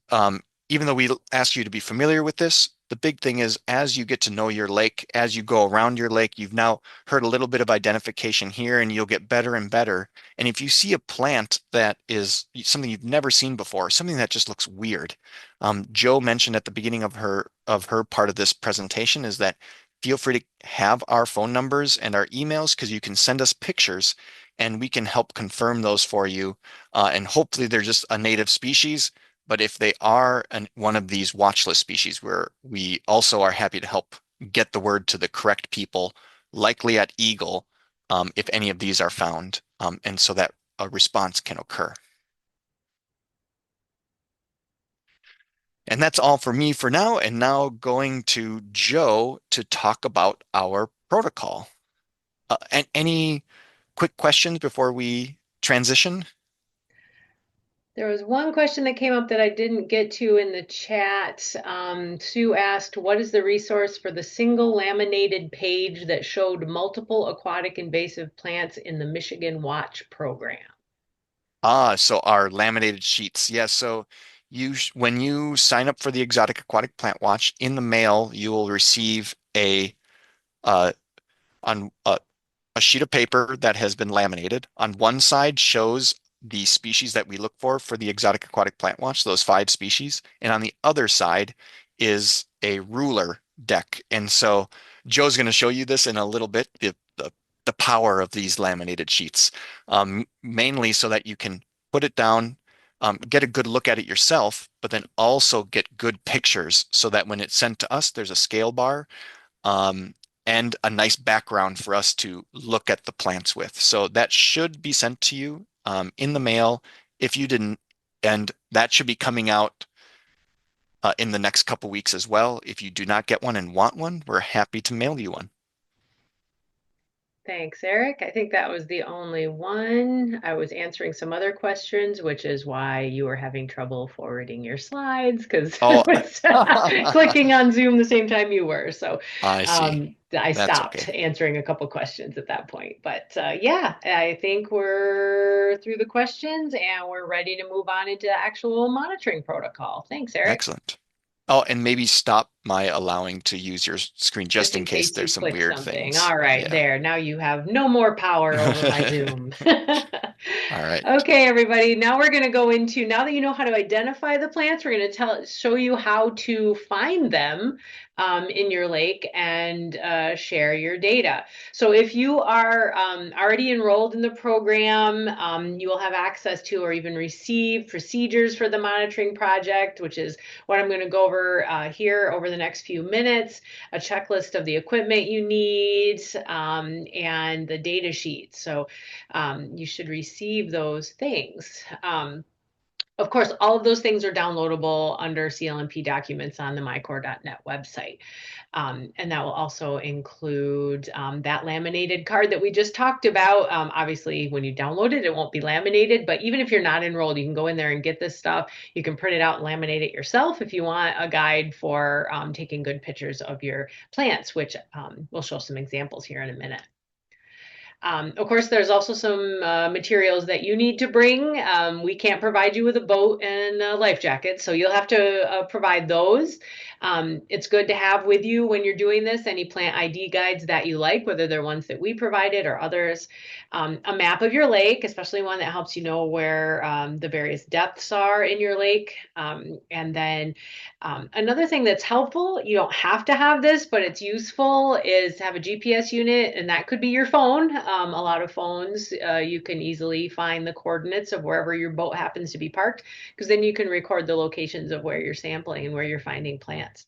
even though we ask you to be familiar with this, the big thing is as you get to know your lake, as you go around your lake, you've now heard a little bit of identification here and you'll get better and better. And if you see a plant that is something you've never seen before, something that just looks weird, Joe mentioned at the beginning of her part of this presentation is that feel free to have our phone numbers and our emails because you can send us pictures and we can help confirm those for you. And hopefully they're just a native species, but if they are one of these watch list species, where we also are happy to help get the word to the correct people, likely at Eagle, if any of these are found, and so that a response can occur. And that's all for me for now. And now going to Joe to talk about our protocol. And any quick questions before we transition? There was one question that came up that I didn't get to in the chat. Sue asked, what is the resource for the single laminated page that showed multiple aquatic invasive plants in the Michigan Watch program? So our laminated sheets. Yes. So when you sign up for the Exotic Aquatic Plant Watch in the mail, you will receive uh, on a sheet of paper that has been laminated. On one side shows the species that we look for the Exotic Aquatic Plant Watch, those 5 species. And on the other side is a ruler deck. And so Joe's going to show you this in a little bit, the power of these laminated sheets, mainly so that you can put it down, get a good look at it yourself, but then also get good pictures so that when it's sent to us, there's a scale bar, um, and a nice background for us to look at the plants with. So that should be sent to you in the mail if you didn't, and that should be coming out in the next couple weeks as well. If you do not get one and want one, we're happy to mail you one. Thanks, Eric. I think that was the only one. I was answering some other questions, which is why you were having trouble forwarding your slides because I Oh, was clicking on Zoom the same time you were. So I see. I That's stopped okay. answering a couple questions at that point. But yeah, I think we're through the questions and we're ready to move on into actual monitoring protocol. Thanks, Eric. Excellent. Oh, and maybe stop my allowing to use your screen Just just in in case case you there's some click weird something. things. All right, Yeah. there. Now you have no more power over my Zoom. All right. Okay, everybody. Now we're going to go into, now that you know how to identify the plants, we're going to show you how to find them in your lake and share your data. So if you are already enrolled in the program, you will have access to or even receive procedures for the monitoring project, which is what I'm going to go over here over the next few minutes, a checklist of the equipment you need, and the data sheet. So you should receive those things. Of course, all of those things are downloadable under CLMP documents on the MiCorps.net website. And that will also include that laminated card that we just talked about. Obviously, when you download it, it won't be laminated, but even if you're not enrolled, you can go in there and get this stuff. You can print it out and laminate it yourself if you want a guide for taking good pictures of your plants, which we'll show some examples here in a minute. Of course, there's also some materials that you need to bring. We can't provide you with a boat and a life jacket, so you'll have to provide those. It's good to have with you when you're doing this any plant ID guides that you like, whether they're ones that we provided or others. A map of your lake, especially one that helps you know where the various depths are in your lake. And then another thing that's helpful, you don't have to have this, but it's useful, is to have a GPS unit, and that could be your phone. A lot of phones, you can easily find the coordinates of wherever your boat happens to be parked, because then you can record the locations of where you're sampling and where you're finding plants.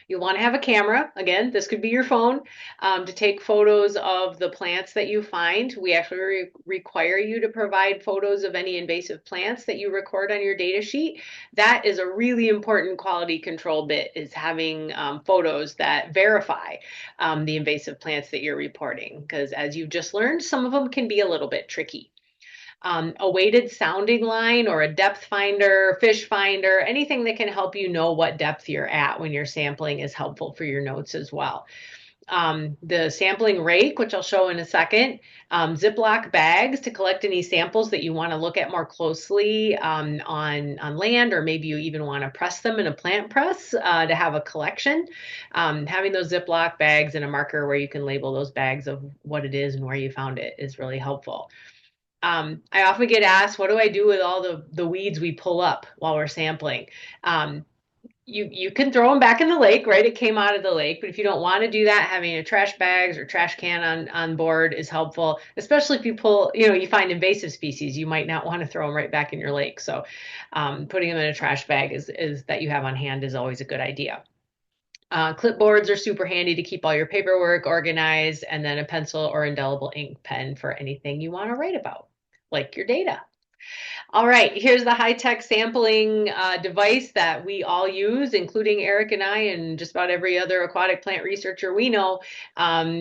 You'll want to have a camera. Again, this could be your phone, to take photos of the plants that you find. We actually require you to provide photos of any invasive plants that you record on your data sheet. That is a really important quality control bit, is having photos that verify the invasive plants that you're reporting. Because as you've just learned, some of them can be a little bit tricky. A weighted sounding line or a depth finder, fish finder, anything that can help you know what depth you're at when you're sampling is helpful for your notes as well. The sampling rake, which I'll show in a second, Ziploc bags to collect any samples that you want to look at more closely on land, or maybe you even want to press them in a plant press to have a collection. Having those Ziploc bags and a marker where you can label those bags of what it is and where you found it is really helpful. I often get asked, what do I do with all the weeds we pull up while we're sampling? You can throw them back in the lake, right? It came out of the lake, but if you don't want to do that, having a trash bags or trash can on board is helpful, especially if you pull, you find invasive species, you might not want to throw them right back in your lake. So putting them in a trash bag is that you have on hand is always a good idea. Clipboards are super handy to keep all your paperwork organized, and then a pencil or indelible ink pen for anything you want to write about, like your data. All right, here's the high-tech sampling device that we all use, including Eric and I, and just about every other aquatic plant researcher we know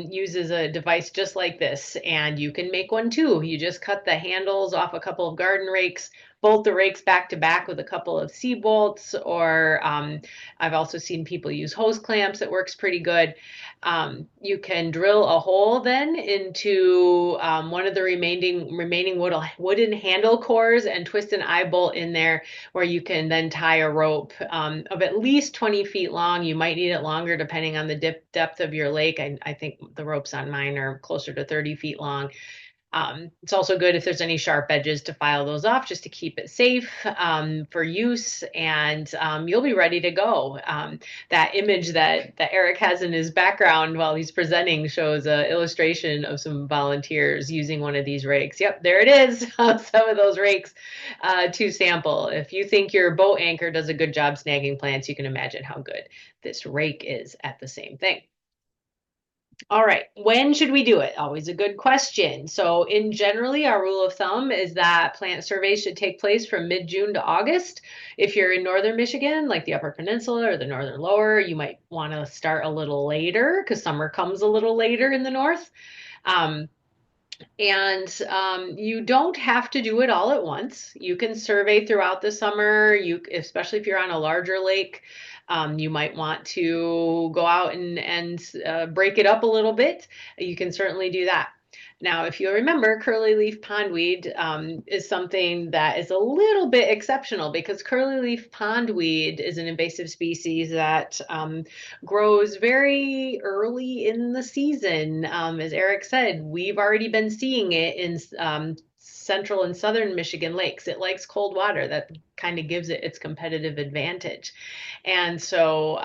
uses a device just like this. And you can make one too. You just cut the handles off a couple of garden rakes, bolt the rakes back to back with a couple of C-bolts, or I've also seen people use hose clamps. That works pretty good. You can drill a hole then into one of the remaining wooden handle cores and twist an eye bolt in there, where you can then tie a rope of at least 20 feet long. You might need it longer depending on the depth of your lake. I think the ropes on mine are closer to 30 feet long. It's also good if there's any sharp edges to file those off, just to keep it safe for use, and you'll be ready to go. That image that Erick has in his background while he's presenting shows an illustration of some volunteers using one of these rakes. Yep, there it is, some of those rakes to sample. If you think your boat anchor does a good job snagging plants, you can imagine how good this rake is at the same thing. All right, when should we do it? Always a good question. So in generally, our rule of thumb is that plant surveys should take place from mid-June to August. If you're in northern Michigan, like the Upper Peninsula or the northern lower, you might want to start a little later because summer comes a little later in the north. You don't have to do it all at once. You can survey throughout the summer. Especially if you're on a larger lake, you might want to go out and break it up a little bit. You can certainly do that. Now, if you remember, curly leaf pondweed is something that is a little bit exceptional, because curly leaf pondweed is an invasive species that grows very early in the season. As Erick said, we've already been seeing it in central and southern Michigan lakes. It likes cold water. That kind of gives it its competitive advantage. And so,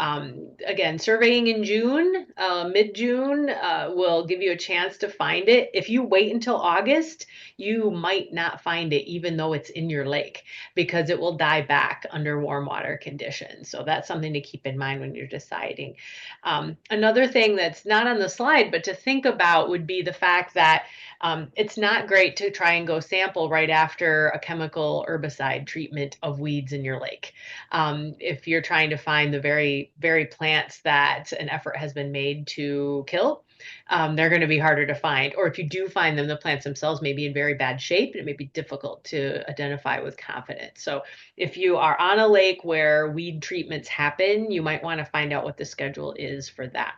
again, surveying in June, mid-June, will give you a chance to find it. If you wait until August, you might not find it, even though it's in your lake, because it will die back under warm water conditions. So that's something to keep in mind when you're deciding. Another thing that's not on the slide, but to think about, would be the fact that it's not great to try and go sample right after a chemical herbicide treatment of weeds in your lake. If you're trying to find the very, very plants that an effort has been made to kill, they're going to be harder to find. Or if you do find them, the plants themselves may be in very bad shape, and it may be difficult to identify with confidence. So if you are on a lake where weed treatments happen, you might want to find out what the schedule is for that.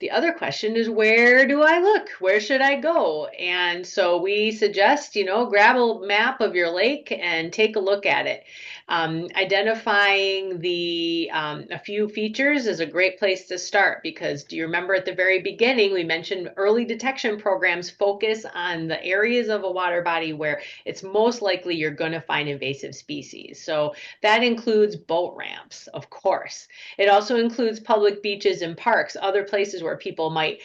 The other question is, where do I look? Where should I go? And so we suggest, grab a map of your lake and take a look at it. Identifying a few features is a great place to start, because do you remember at the very beginning, we mentioned early detection programs focus on the areas of a water body where it's most likely you're going to find invasive species. So that includes boat ramps, of course. It also includes public beaches and parks, other places where people might,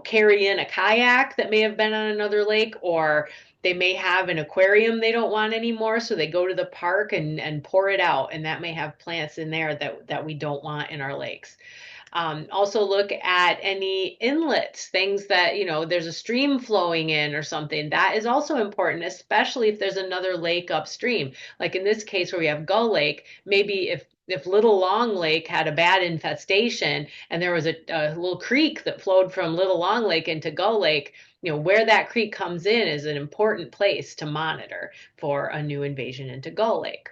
carry in a kayak that may have been on another lake, or they may have an aquarium they don't want anymore, so they go to the park and pour it out, and that may have plants in there that we don't want in our lakes. Also look at any inlets, things that, there's a stream flowing in or something. That is also important, especially if there's another lake upstream. Like in this case where we have Gull Lake, maybe if Little Long Lake had a bad infestation and there was a little creek that flowed from Little Long Lake into Gull Lake, where that creek comes in is an important place to monitor for a new invasion into Gull Lake.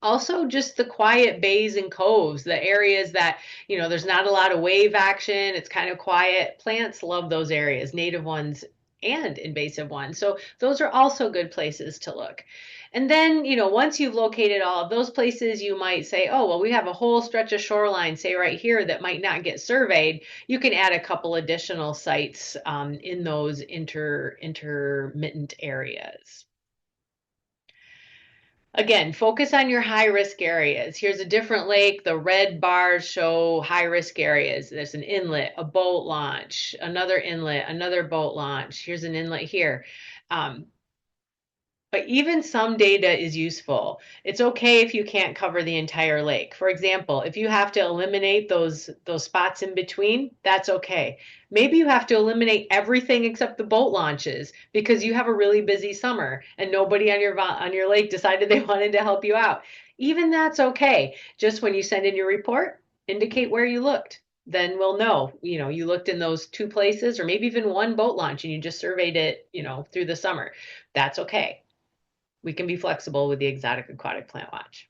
Also, just the quiet bays and coves, the areas that, there's not a lot of wave action, it's kind of quiet. Plants love those areas, native ones and invasive ones. So those are also good places to look. And then, once you've located all of those places, you might say, oh, well, we have a whole stretch of shoreline, say right here, that might not get surveyed. You can add a couple additional sites in those intermittent areas. Again, focus on your high risk areas. Here's a different lake. The red bars show high risk areas. There's an inlet, a boat launch, another inlet, another boat launch. Here's an inlet here. But even some data is useful. It's okay if you can't cover the entire lake. For example, if you have to eliminate those spots in between, that's okay. Maybe you have to eliminate everything except the boat launches because you have a really busy summer and nobody on your lake decided they wanted to help you out. Even that's okay. Just when you send in your report, indicate where you looked. Then we'll know, you looked in those two places or maybe even one boat launch and you just surveyed it, through the summer. That's okay. We can be flexible with the Exotic Aquatic Plant Watch.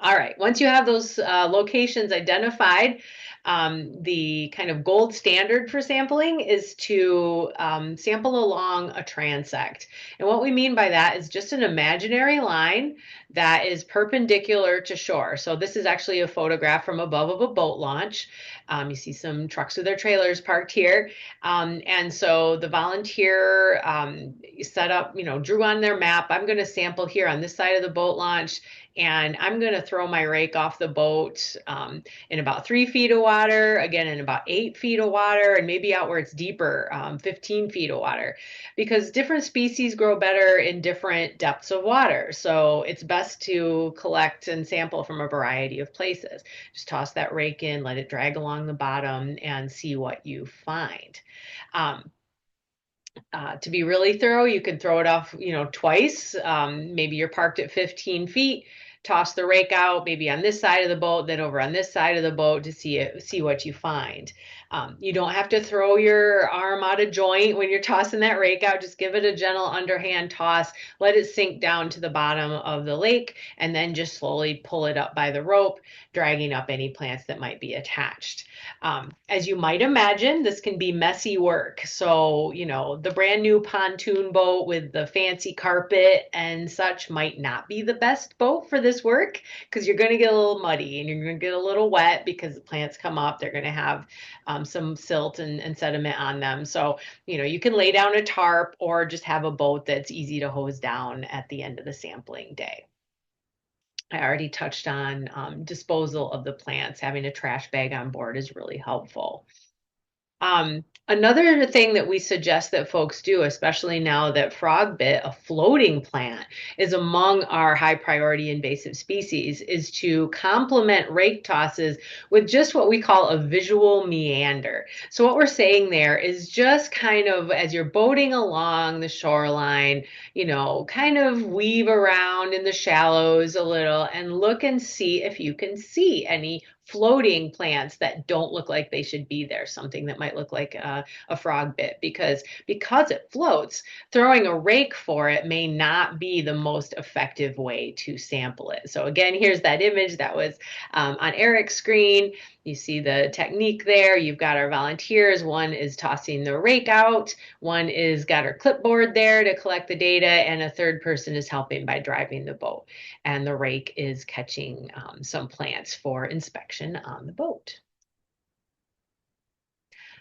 All right, once you have those locations identified, the kind of gold standard for sampling is to sample along a transect. And what we mean by that is just an imaginary line that is perpendicular to shore. So this is actually a photograph from above of a boat launch. You see some trucks with their trailers parked here. And so the volunteer set up, drew on their map. I'm going to sample here on this side of the boat launch, and I'm going to throw my rake off the boat in about 3 feet of water, again in about 8 feet of water, and maybe out where it's deeper, 15 feet of water, because different species grow better in different depths of water. So it's best to collect and sample from a variety of places. Just toss that rake in, let it drag along the bottom, and see what you find. To be really thorough, you can throw it off, twice. Maybe you're parked at 15 feet, toss the rake out, maybe on this side of the boat, then over on this side of the boat to see what you find. You don't have to throw your arm out of joint when you're tossing that rake out. Just give it a gentle underhand toss, let it sink down to the bottom of the lake, and then just slowly pull it up by the rope, dragging up any plants that might be attached. As you might imagine, this can be messy work. So, the brand new pontoon boat with the fancy carpet and such might not be the best boat for this work, because you're going to get a little muddy and you're going to get a little wet because the plants come up. They're going to have some silt and sediment on them. So, you can lay down a tarp or just have a boat that's easy to hose down at the end of the sampling day. I already touched on disposal of the plants. Having a trash bag on board is really helpful. Another thing that we suggest that folks do, especially now that frog bit, a floating plant, is among our high priority invasive species, is to complement rake tosses with just what we call a visual meander. So what we're saying there is just kind of as you're boating along the shoreline, kind of weave around in the shallows a little and look and see if you can see any floating plants that don't look like they should be there, something that might look like a frog bit, because it floats, throwing a rake for it may not be the most effective way to sample it. So again, here's that image that was on Erick's screen. You see the technique there. You've got our volunteers. One is tossing the rake out. One is got her clipboard there to collect the data, and a third person is helping by driving the boat. And the rake is catching some plants for inspection on the boat.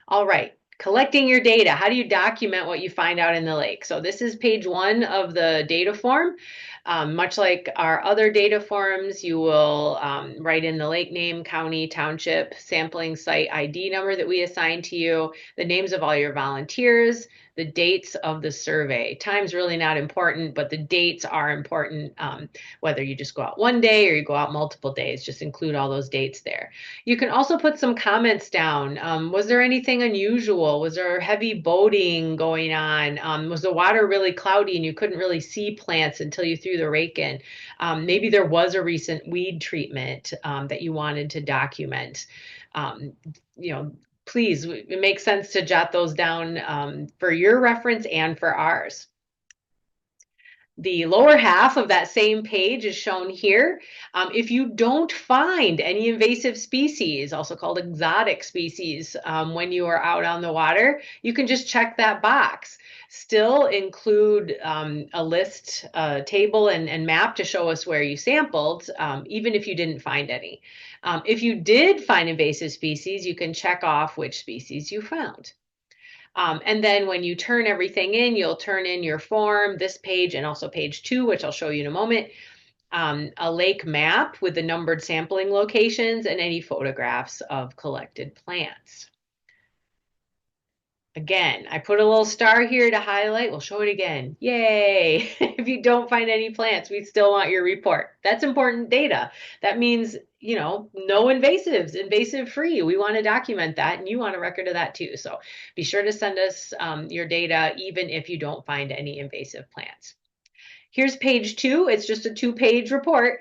All right, collecting your data. How do you document what you find out in the lake? So this is page 1 of the data form. Much like our other data forms, you will write in the lake name, county, township, sampling site ID number that we assign to you, the names of all your volunteers, the dates of the survey. Time's really not important, but the dates are important. Whether you just go out one day or you go out multiple days, just include all those dates there. You can also put some comments down. Was there anything unusual? Was there heavy boating going on? Was the water really cloudy and you couldn't really see plants until you threw the rake in? Maybe there was a recent weed treatment that you wanted to document. Please, it makes sense to jot those down for your reference and for ours. The lower half of that same page is shown here. If you don't find any invasive species, also called exotic species, when you are out on the water, you can just check that box. Still include a list, table and map to show us where you sampled, even if you didn't find any. If you did find invasive species, you can check off which species you found. And then when you turn everything in, you'll turn in your form, this page, and also page 2, which I'll show you in a moment, a lake map with the numbered sampling locations and any photographs of collected plants. Again, I put a little star here to highlight. We'll show it again. Yay! If you don't find any plants, we still want your report. That's important data. That means, no invasives, invasive free. We want to document that, and you want a record of that too. So be sure to send us your data, even if you don't find any invasive plants. Here's page 2. It's just a 2-page report.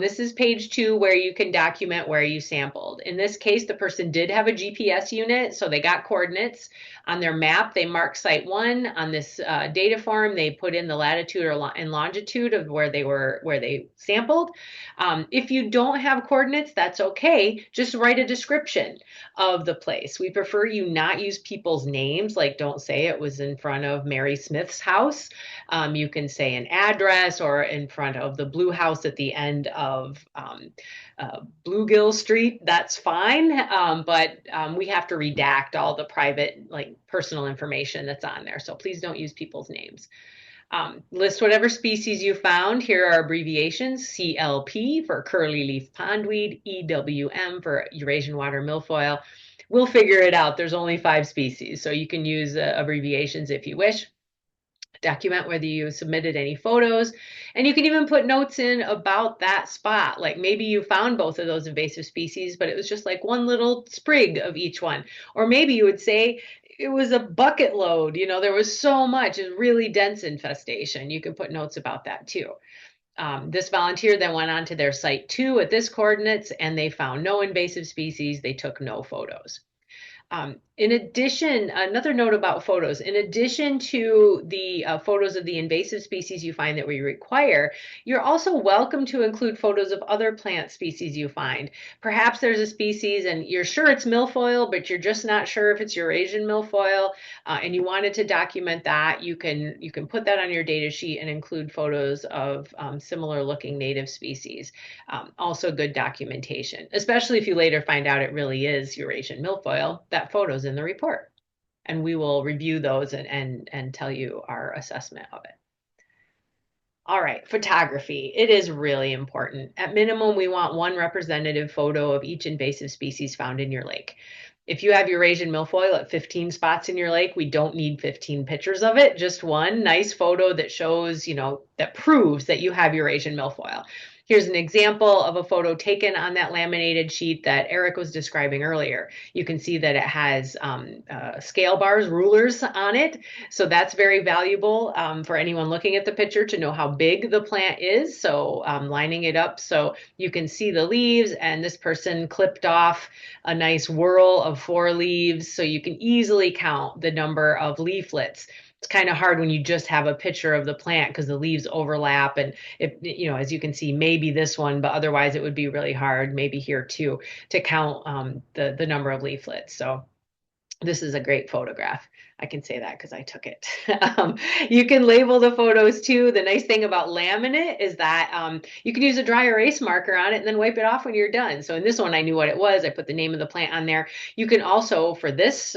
This is page 2 where you can document where you sampled. In this case, the person did have a GPS unit, so they got coordinates. On their map, they marked site 1. On this data form, they put in the latitude and longitude of where they sampled. If you don't have coordinates, that's okay. Just write a description of the place. We prefer you not use people's names, like don't say it was in front of Mary Smith's house. You can say an address or in front of the blue house at the end of Bluegill Street. That's fine, but we have to redact all the private, like personal information that's on there. So please don't use people's names. List whatever species you found. Here are abbreviations: CLP for curly leaf pondweed, EWM for Eurasian water milfoil. We'll figure it out. There's only 5 species, so you can use abbreviations if you wish. Document whether you submitted any photos, and you can even put notes in about that spot. Like maybe you found both of those invasive species, but it was just like one little sprig of each one. Or maybe you would say it was a bucket load. You know, there was so much, it's really dense infestation. You can put notes about that too. This volunteer then went on to their site 2 at this coordinates, and they found no invasive species. They took no photos. In addition, another note about photos, in addition to the photos of the invasive species you find that we require, you're also welcome to include photos of other plant species you find. Perhaps there's a species and you're sure it's milfoil, but you're just not sure if it's Eurasian milfoil, and you wanted to document that. You can put that on your data sheet and include photos of similar looking native species. Also good documentation, especially if you later find out it really is Eurasian milfoil. That photo's in the report, and we will review those and tell you our assessment of it. All right, photography. It is really important. At minimum, we want 1 representative photo of each invasive species found in your lake. If you have Eurasian milfoil at 15 spots in your lake, we don't need 15 pictures of it, just 1 nice photo that shows, that proves that you have Eurasian milfoil. Here's an example of a photo taken on that laminated sheet that Eric was describing earlier. You can see that it has scale bars, rulers on it. So that's very valuable for anyone looking at the picture to know how big the plant is. So lining it up so you can see the leaves, and this person clipped off a nice whorl of 4 leaves. So you can easily count the number of leaflets. It's kind of hard when you just have a picture of the plant because the leaves overlap, and if as you can see, maybe this one, but otherwise it would be really hard, maybe here too, to count the number of leaflets. So this is a great photograph. I can say that because I took it. You can label the photos too. The nice thing about laminate is that you can use a dry erase marker on it and then wipe it off when you're done. So in this one, I knew what it was. I put the name of the plant on there. You can also, for this,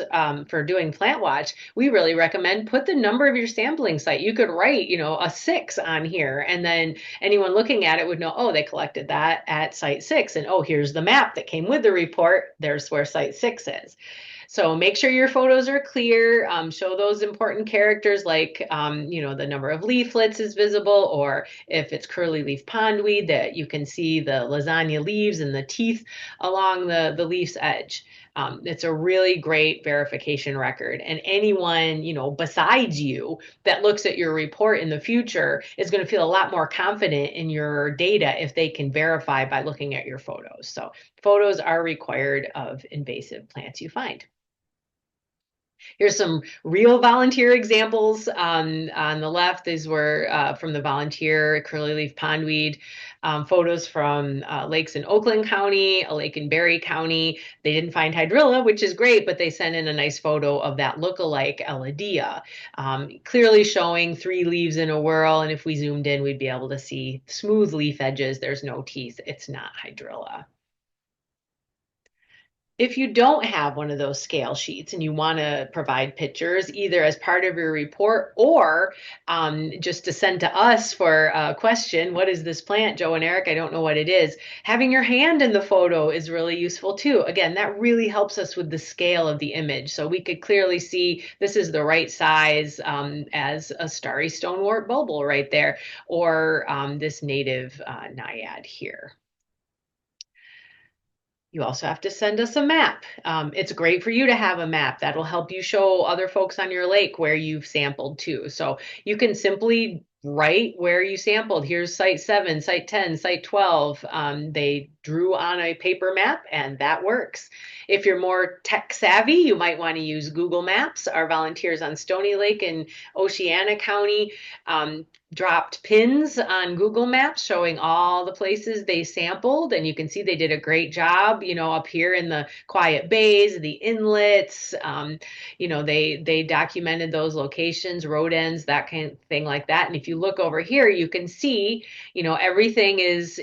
for doing Plant Watch, we really recommend put the number of your sampling site. You could write, a 6 on here, and then anyone looking at it would know, oh, they collected that at site 6. And oh, here's the map that came with the report. There's where site 6 is. So make sure your photos are clear, show those important characters like, the number of leaflets is visible, or if it's curly leaf pondweed, that you can see the lasagna leaves and the teeth along the leaf's edge. It's a really great verification record, and anyone, besides you that looks at your report in the future is going to feel a lot more confident in your data if they can verify by looking at your photos. So photos are required of invasive plants you find. Here's some real volunteer examples on the left. These were from the volunteer curly leaf pondweed. Photos from lakes in Oakland County, a lake in Berry County. They didn't find hydrilla, which is great, but they sent in a nice photo of that look-alike Elodea, clearly showing 3 leaves in a whorl. And if we zoomed in, we'd be able to see smooth leaf edges. There's no teeth. It's not hydrilla. If you don't have one of those scale sheets and you want to provide pictures either as part of your report or just to send to us for a question, what is this plant, Joe and Eric? I don't know what it is. Having your hand in the photo is really useful too. Again, that really helps us with the scale of the image. So we could clearly see this is the right size as a starry stonewort bulbul right there, or this native naiad here. You also have to send us a map. It's great for you to have a map. That'll help you show other folks on your lake where you've sampled too. So you can simply right where you sampled. Here's site 7, site 10, site 12. They drew on a paper map, and that works. If you're more tech savvy, you might want to use Google Maps. Our volunteers on Stony Lake and Oceana County um, dropped pins on Google Maps showing all the places they sampled, and you can see they did a great job, up here in the quiet bays, the inlets. They documented those locations, road ends, that kind of thing like that. And if you look over here, you can see, everything is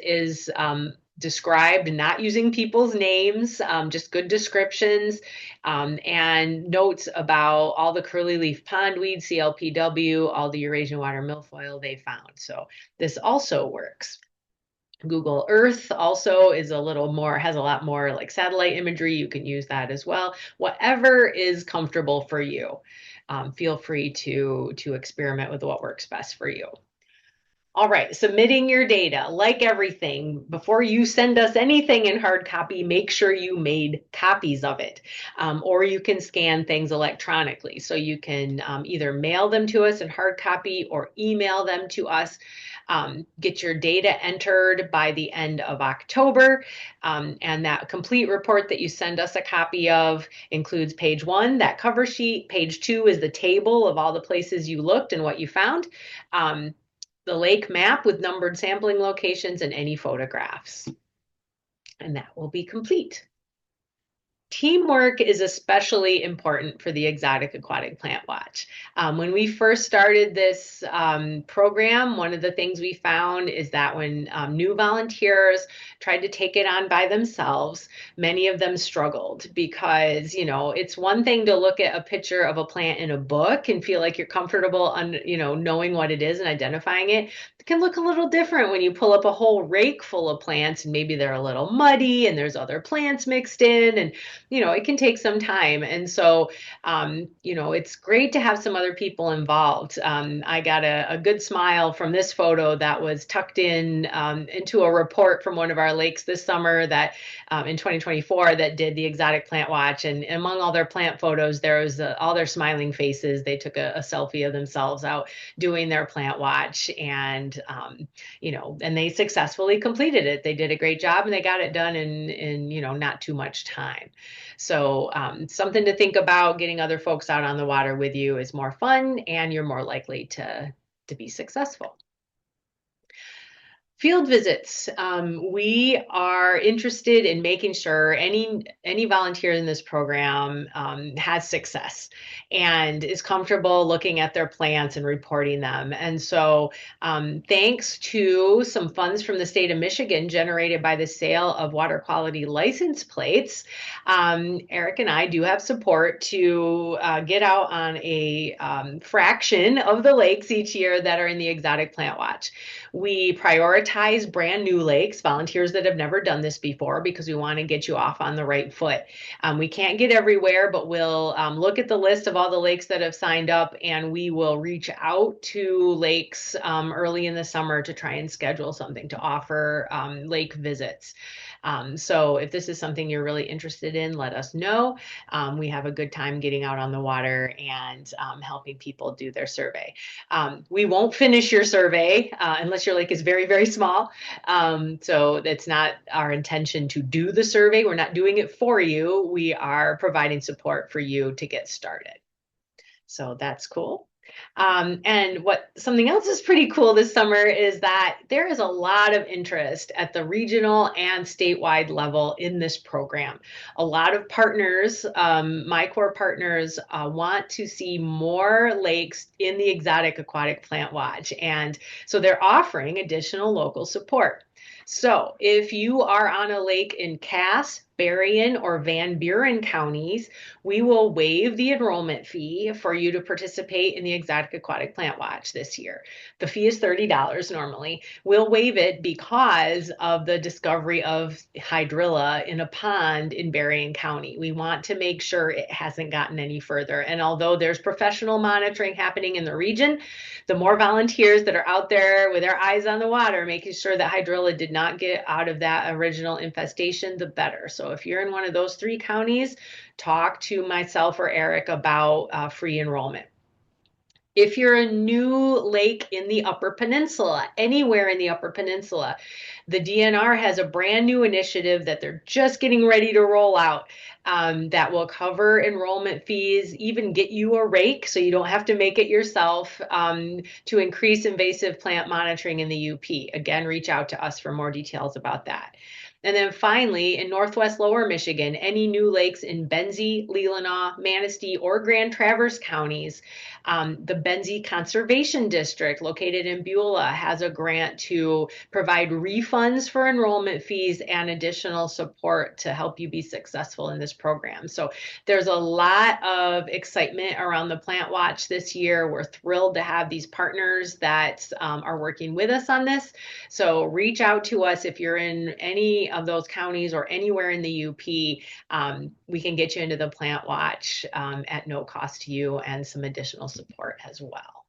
described, not using people's names, just good descriptions, and notes about all the curly leaf pondweed, CLPW, all the Eurasian water milfoil they found. So this also works. Google Earth also is has a lot more like satellite imagery. You can use that as well. Whatever is comfortable for you. Feel free to experiment with what works best for you. All right, submitting your data. Like everything, before you send us anything in hard copy, make sure you made copies of it. Or you can scan things electronically. So you can either mail them to us in hard copy or email them to us. Get your data entered by the end of October. And that complete report that you send us a copy of includes page 1, that cover sheet. Page 2 is the table of all the places you looked and what you found. The lake map with numbered sampling locations and any photographs. And that will be complete. Teamwork is especially important for the Exotic Aquatic Plant Watch. When we first started this program, one of the things we found is that when new volunteers tried to take it on by themselves, many of them struggled because, it's one thing to look at a picture of a plant in a book and feel like you're comfortable on, knowing what it is and identifying it. It can look a little different when you pull up a whole rake full of plants and maybe they're a little muddy and there's other plants mixed in, and it can take some time. And so, it's great to have some other people involved. I got a good smile from this photo that was tucked in into a report from one of our lakes this summer that in 2024 that did the Exotic Plant Watch. And among all their plant photos, there was all their smiling faces. They took a selfie of themselves out doing their plant watch, and and they successfully completed it. They did a great job and they got it done in not too much time. So something to think about. Getting other folks out on the water with you is more fun, and you're more likely to be successful. Field visits. We are interested in making sure any volunteer in this program has success and is comfortable looking at their plants and reporting them. And so thanks to some funds from the state of Michigan generated by the sale of water quality license plates, Erick and I do have support to get out on a fraction of the lakes each year that are in the Exotic Plant Watch. We prioritize brand new lakes, volunteers that have never done this before, because we want to get you off on the right foot. We can't get everywhere, but we'll look at the list of all the lakes that have signed up, and we will reach out to lakes early in the summer to try and schedule something to offer lake visits. So if this is something you're really interested in, let us know. We have a good time getting out on the water and helping people do their survey. We won't finish your survey unless your lake is very, very small. So it's not our intention to do the survey. We're not doing it for you. We are providing support for you to get started. So that's cool. And something else is pretty cool this summer is that there is a lot of interest at the regional and statewide level in this program. A lot of partners, MiCorps partners, want to see more lakes in the Exotic Aquatic Plant Watch. And so they're offering additional local support. So if you are on a lake in Cass, Berrien, or Van Buren counties, we will waive the enrollment fee for you to participate in the Exotic Aquatic Plant Watch this year. The fee is $30 normally. We'll waive it because of the discovery of hydrilla in a pond in Berrien County. We want to make sure it hasn't gotten any further. And although there's professional monitoring happening in the region, the more volunteers that are out there with their eyes on the water, making sure that hydrilla did not get out of that original infestation, the better. So if you're in one of those 3 counties, talk to myself or Erick about free enrollment. If you're a new lake in the Upper Peninsula, anywhere in the Upper Peninsula, the DNR has a brand new initiative that they're just getting ready to roll out, that will cover enrollment fees, even get you a rake so you don't have to make it yourself, to increase invasive plant monitoring in the UP. Again, reach out to us for more details about that. And then finally, in Northwest Lower Michigan, any new lakes in Benzie, Leelanau, Manistee, or Grand Traverse counties, the Benzie Conservation District, located in Beulah, has a grant to provide refunds for enrollment fees and additional support to help you be successful in this program. So there's a lot of excitement around the Plant Watch this year. We're thrilled to have these partners that are working with us on this. So reach out to us if you're in any of those counties or anywhere in the UP. We can get you into the Plant Watch at no cost to you and some additional support as well.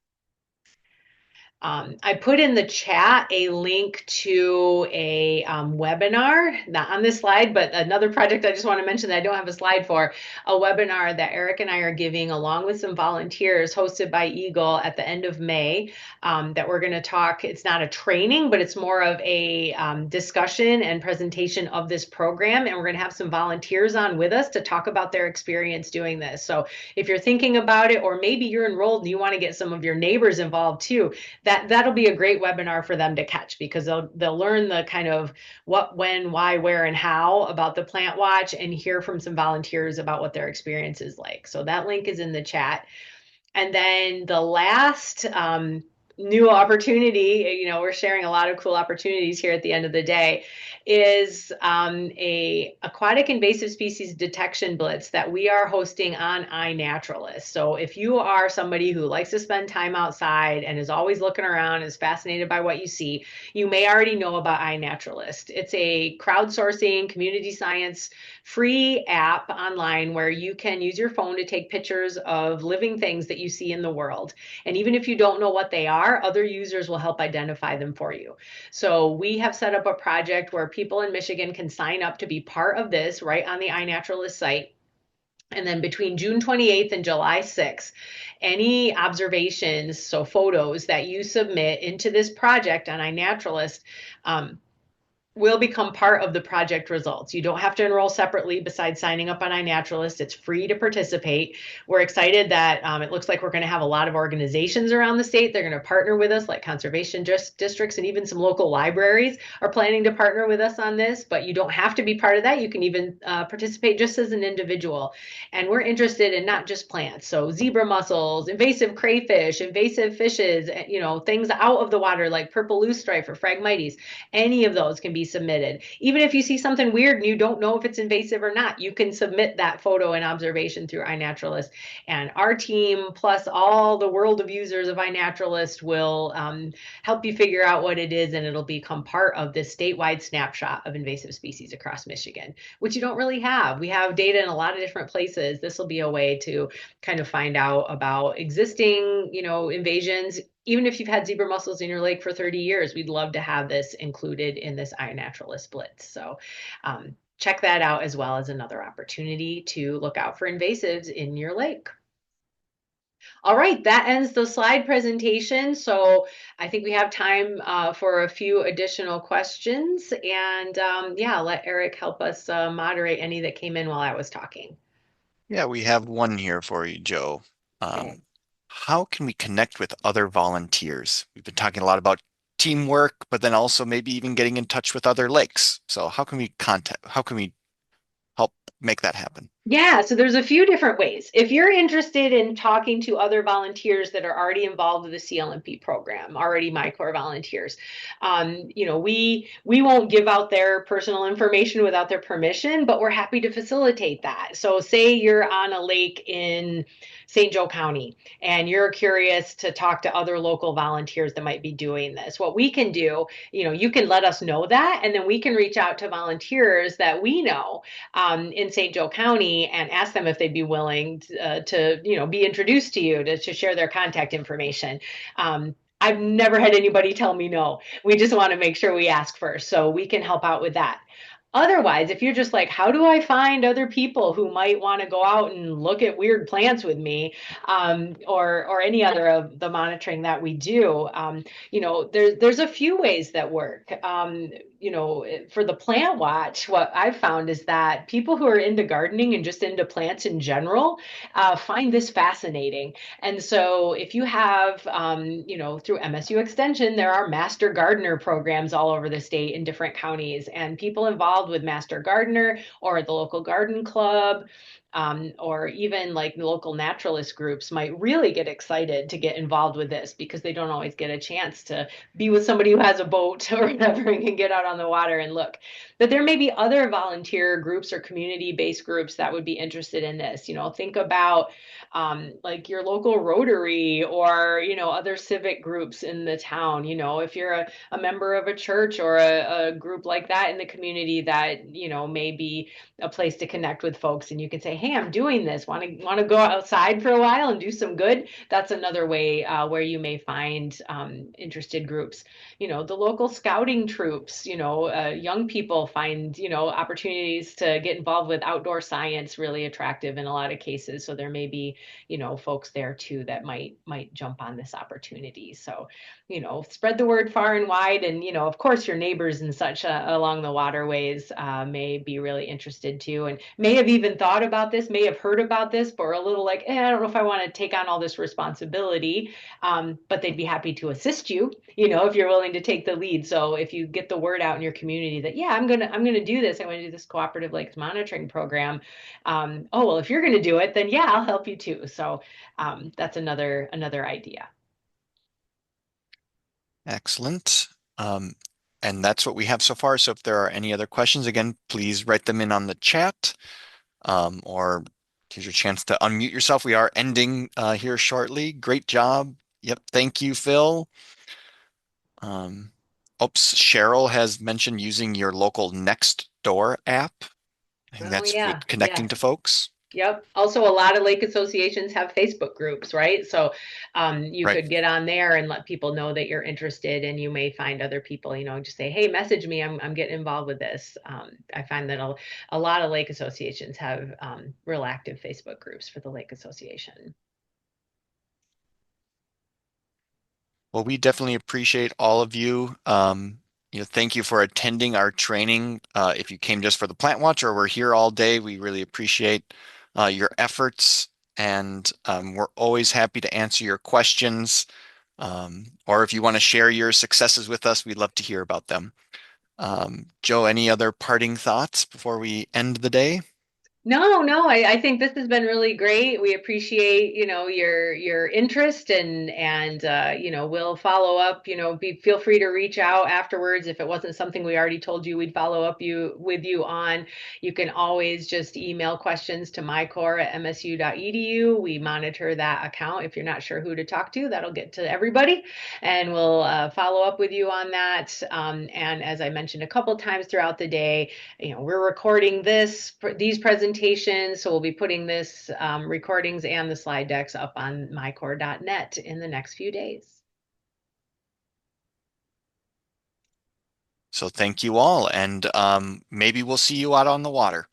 I put in the chat a link to a webinar, not on this slide, but another project I just want to mention that I don't have a slide for, a webinar that Eric and I are giving along with some volunteers, hosted by Eagle at the end of May, that we're going to talk. It's not a training, but it's more of a discussion and presentation of this program. And we're going to have some volunteers on with us to talk about their experience doing this. So if you're thinking about it, or maybe you're enrolled and you want to get some of your neighbors involved too, that'll be a great webinar for them to catch, because they'll learn the kind of what, when, why, where, and how about the Plant Watch, and hear from some volunteers about what their experience is like. So that link is in the chat. And then the last new opportunity, we're sharing a lot of cool opportunities here at the end of the day, is a aquatic invasive species detection blitz that we are hosting on iNaturalist. So if you are somebody who likes to spend time outside and is always looking around, is fascinated by what you see, you may already know about iNaturalist. It's a crowdsourcing community science free app online where you can use your phone to take pictures of living things that you see in the world. And even if you don't know what they are, other users will help identify them for you. So we have set up a project where people in Michigan can sign up to be part of this right on the iNaturalist site. And then between June 28th and July 6th, any observations, so photos that you submit into this project on iNaturalist, will become part of the project results. You don't have to enroll separately besides signing up on iNaturalist. It's free to participate. We're excited that it looks like we're going to have a lot of organizations around the state. They're going to partner with us, like conservation districts, and even some local libraries are planning to partner with us on this. But you don't have to be part of that. You can even participate just as an individual. And we're interested in not just plants. So zebra mussels, invasive crayfish, invasive fishes, things out of the water like purple loosestrife or Phragmites. Any of those can be submitted. Even if you see something weird and you don't know if it's invasive or not, you can submit that photo and observation through iNaturalist. And our team, plus all the world of users of iNaturalist, will help you figure out what it is, and it'll become part of this statewide snapshot of invasive species across Michigan, which you don't really have. We have data in a lot of different places. This will be a way to kind of find out about existing, invasions. Even if you've had zebra mussels in your lake for 30 years, we'd love to have this included in this iNaturalist blitz. So check that out, as well as another opportunity to look out for invasives in your lake. All right, that ends the slide presentation. So I think we have time for a few additional questions. And yeah, I'll let Eric help us moderate any that came in while I was talking. Yeah, we have one here for you, Joe. Okay. How can we connect with other volunteers? We've been talking a lot about teamwork, but then also maybe even getting in touch with other lakes. So how can we help make that happen? Yeah, so there's a few different ways. If you're interested in talking to other volunteers that are already involved with the CLMP program, already MiCorps volunteers, we won't give out their personal information without their permission, but we're happy to facilitate that. So say you're on a lake in St. Joe County and you're curious to talk to other local volunteers that might be doing this. What we can do, you can let us know that, and then we can reach out to volunteers that we know in St. Joe County and ask them if they'd be willing to be introduced to you, to share their contact information. I've never had anybody tell me no. We just want to make sure we ask first, so we can help out with that. Otherwise, if you're just like, how do I find other people who might want to go out and look at weird plants with me, or any other of the monitoring that we do, there's a few ways that work. For the plant watch, what I've found is that people who are into gardening and just into plants in general find this fascinating. And so, if you have, through MSU Extension, there are master gardener programs all over the state in different counties, and people involved with Master Gardener or the local garden club, or even like the local naturalist groups might really get excited to get involved with this because they don't always get a chance to be with somebody who has a boat or whatever and can get out on the water and look. But there may be other volunteer groups or community-based groups that would be interested in this. Think about like your local Rotary or other civic groups in the town. If you're a member of a church or a group like that in the community that may be a place to connect with folks, and you can say, hey, I'm doing this, want to go outside for a while and do some good. That's another way where you may find interested groups. The local scouting troops, young people find opportunities to get involved with outdoor science really attractive in a lot of cases, so there may be folks there too that might jump on this opportunity. So spread the word far and wide. And, of course, your neighbors and such along the waterways may be really interested too, and may have even thought about this, may have heard about this, but are a little like, I don't know if I want to take on all this responsibility. But they'd be happy to assist you, if you're willing to take the lead. So if you get the word out in your community that, yeah, I'm gonna do this. I'm gonna do this cooperative lakes monitoring program. Oh, well, if you're gonna do it, then yeah, I'll help you too. So that's another idea. Excellent. Um, and that's what we have so far. So if there are any other questions, again, please write them in on the chat, or here's your chance to unmute yourself. We are ending here shortly. Great job. Yep. Thank you, Phil. Um, Oops, Cheryl has mentioned using your local next door app. I think Oh that's yeah, with connecting yeah. to folks. Yep. Also, a lot of lake associations have Facebook groups, right? So you Right. could get on there and let people know that you're interested, and you may find other people, just say, hey, message me. I'm getting involved with this. I find that a lot of lake associations have real active Facebook groups for the lake association. Well, we definitely appreciate all of you. Thank you for attending our training. If you came just for the plant watch or we're here all day, we really appreciate your efforts, and we're always happy to answer your questions. Or if you want to share your successes with us, we'd love to hear about them. Joe, any other parting thoughts before we end the day? No, no, I think this has been really great. We appreciate, your interest, and we'll follow up, feel free to reach out afterwards. If it wasn't something we already told you, we'd follow up with you on. You can always just email questions to MiCorps@msu.edu. We monitor that account. If you're not sure who to talk to, that'll get to everybody, and we'll follow up with you on that. And as I mentioned a couple times throughout the day, we're recording these presentations, so we'll be putting this recordings and the slide decks up on MiCorps.net in the next few days. So thank you all, and maybe we'll see you out on the water.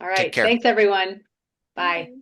All Take right, care. thanks everyone. Bye.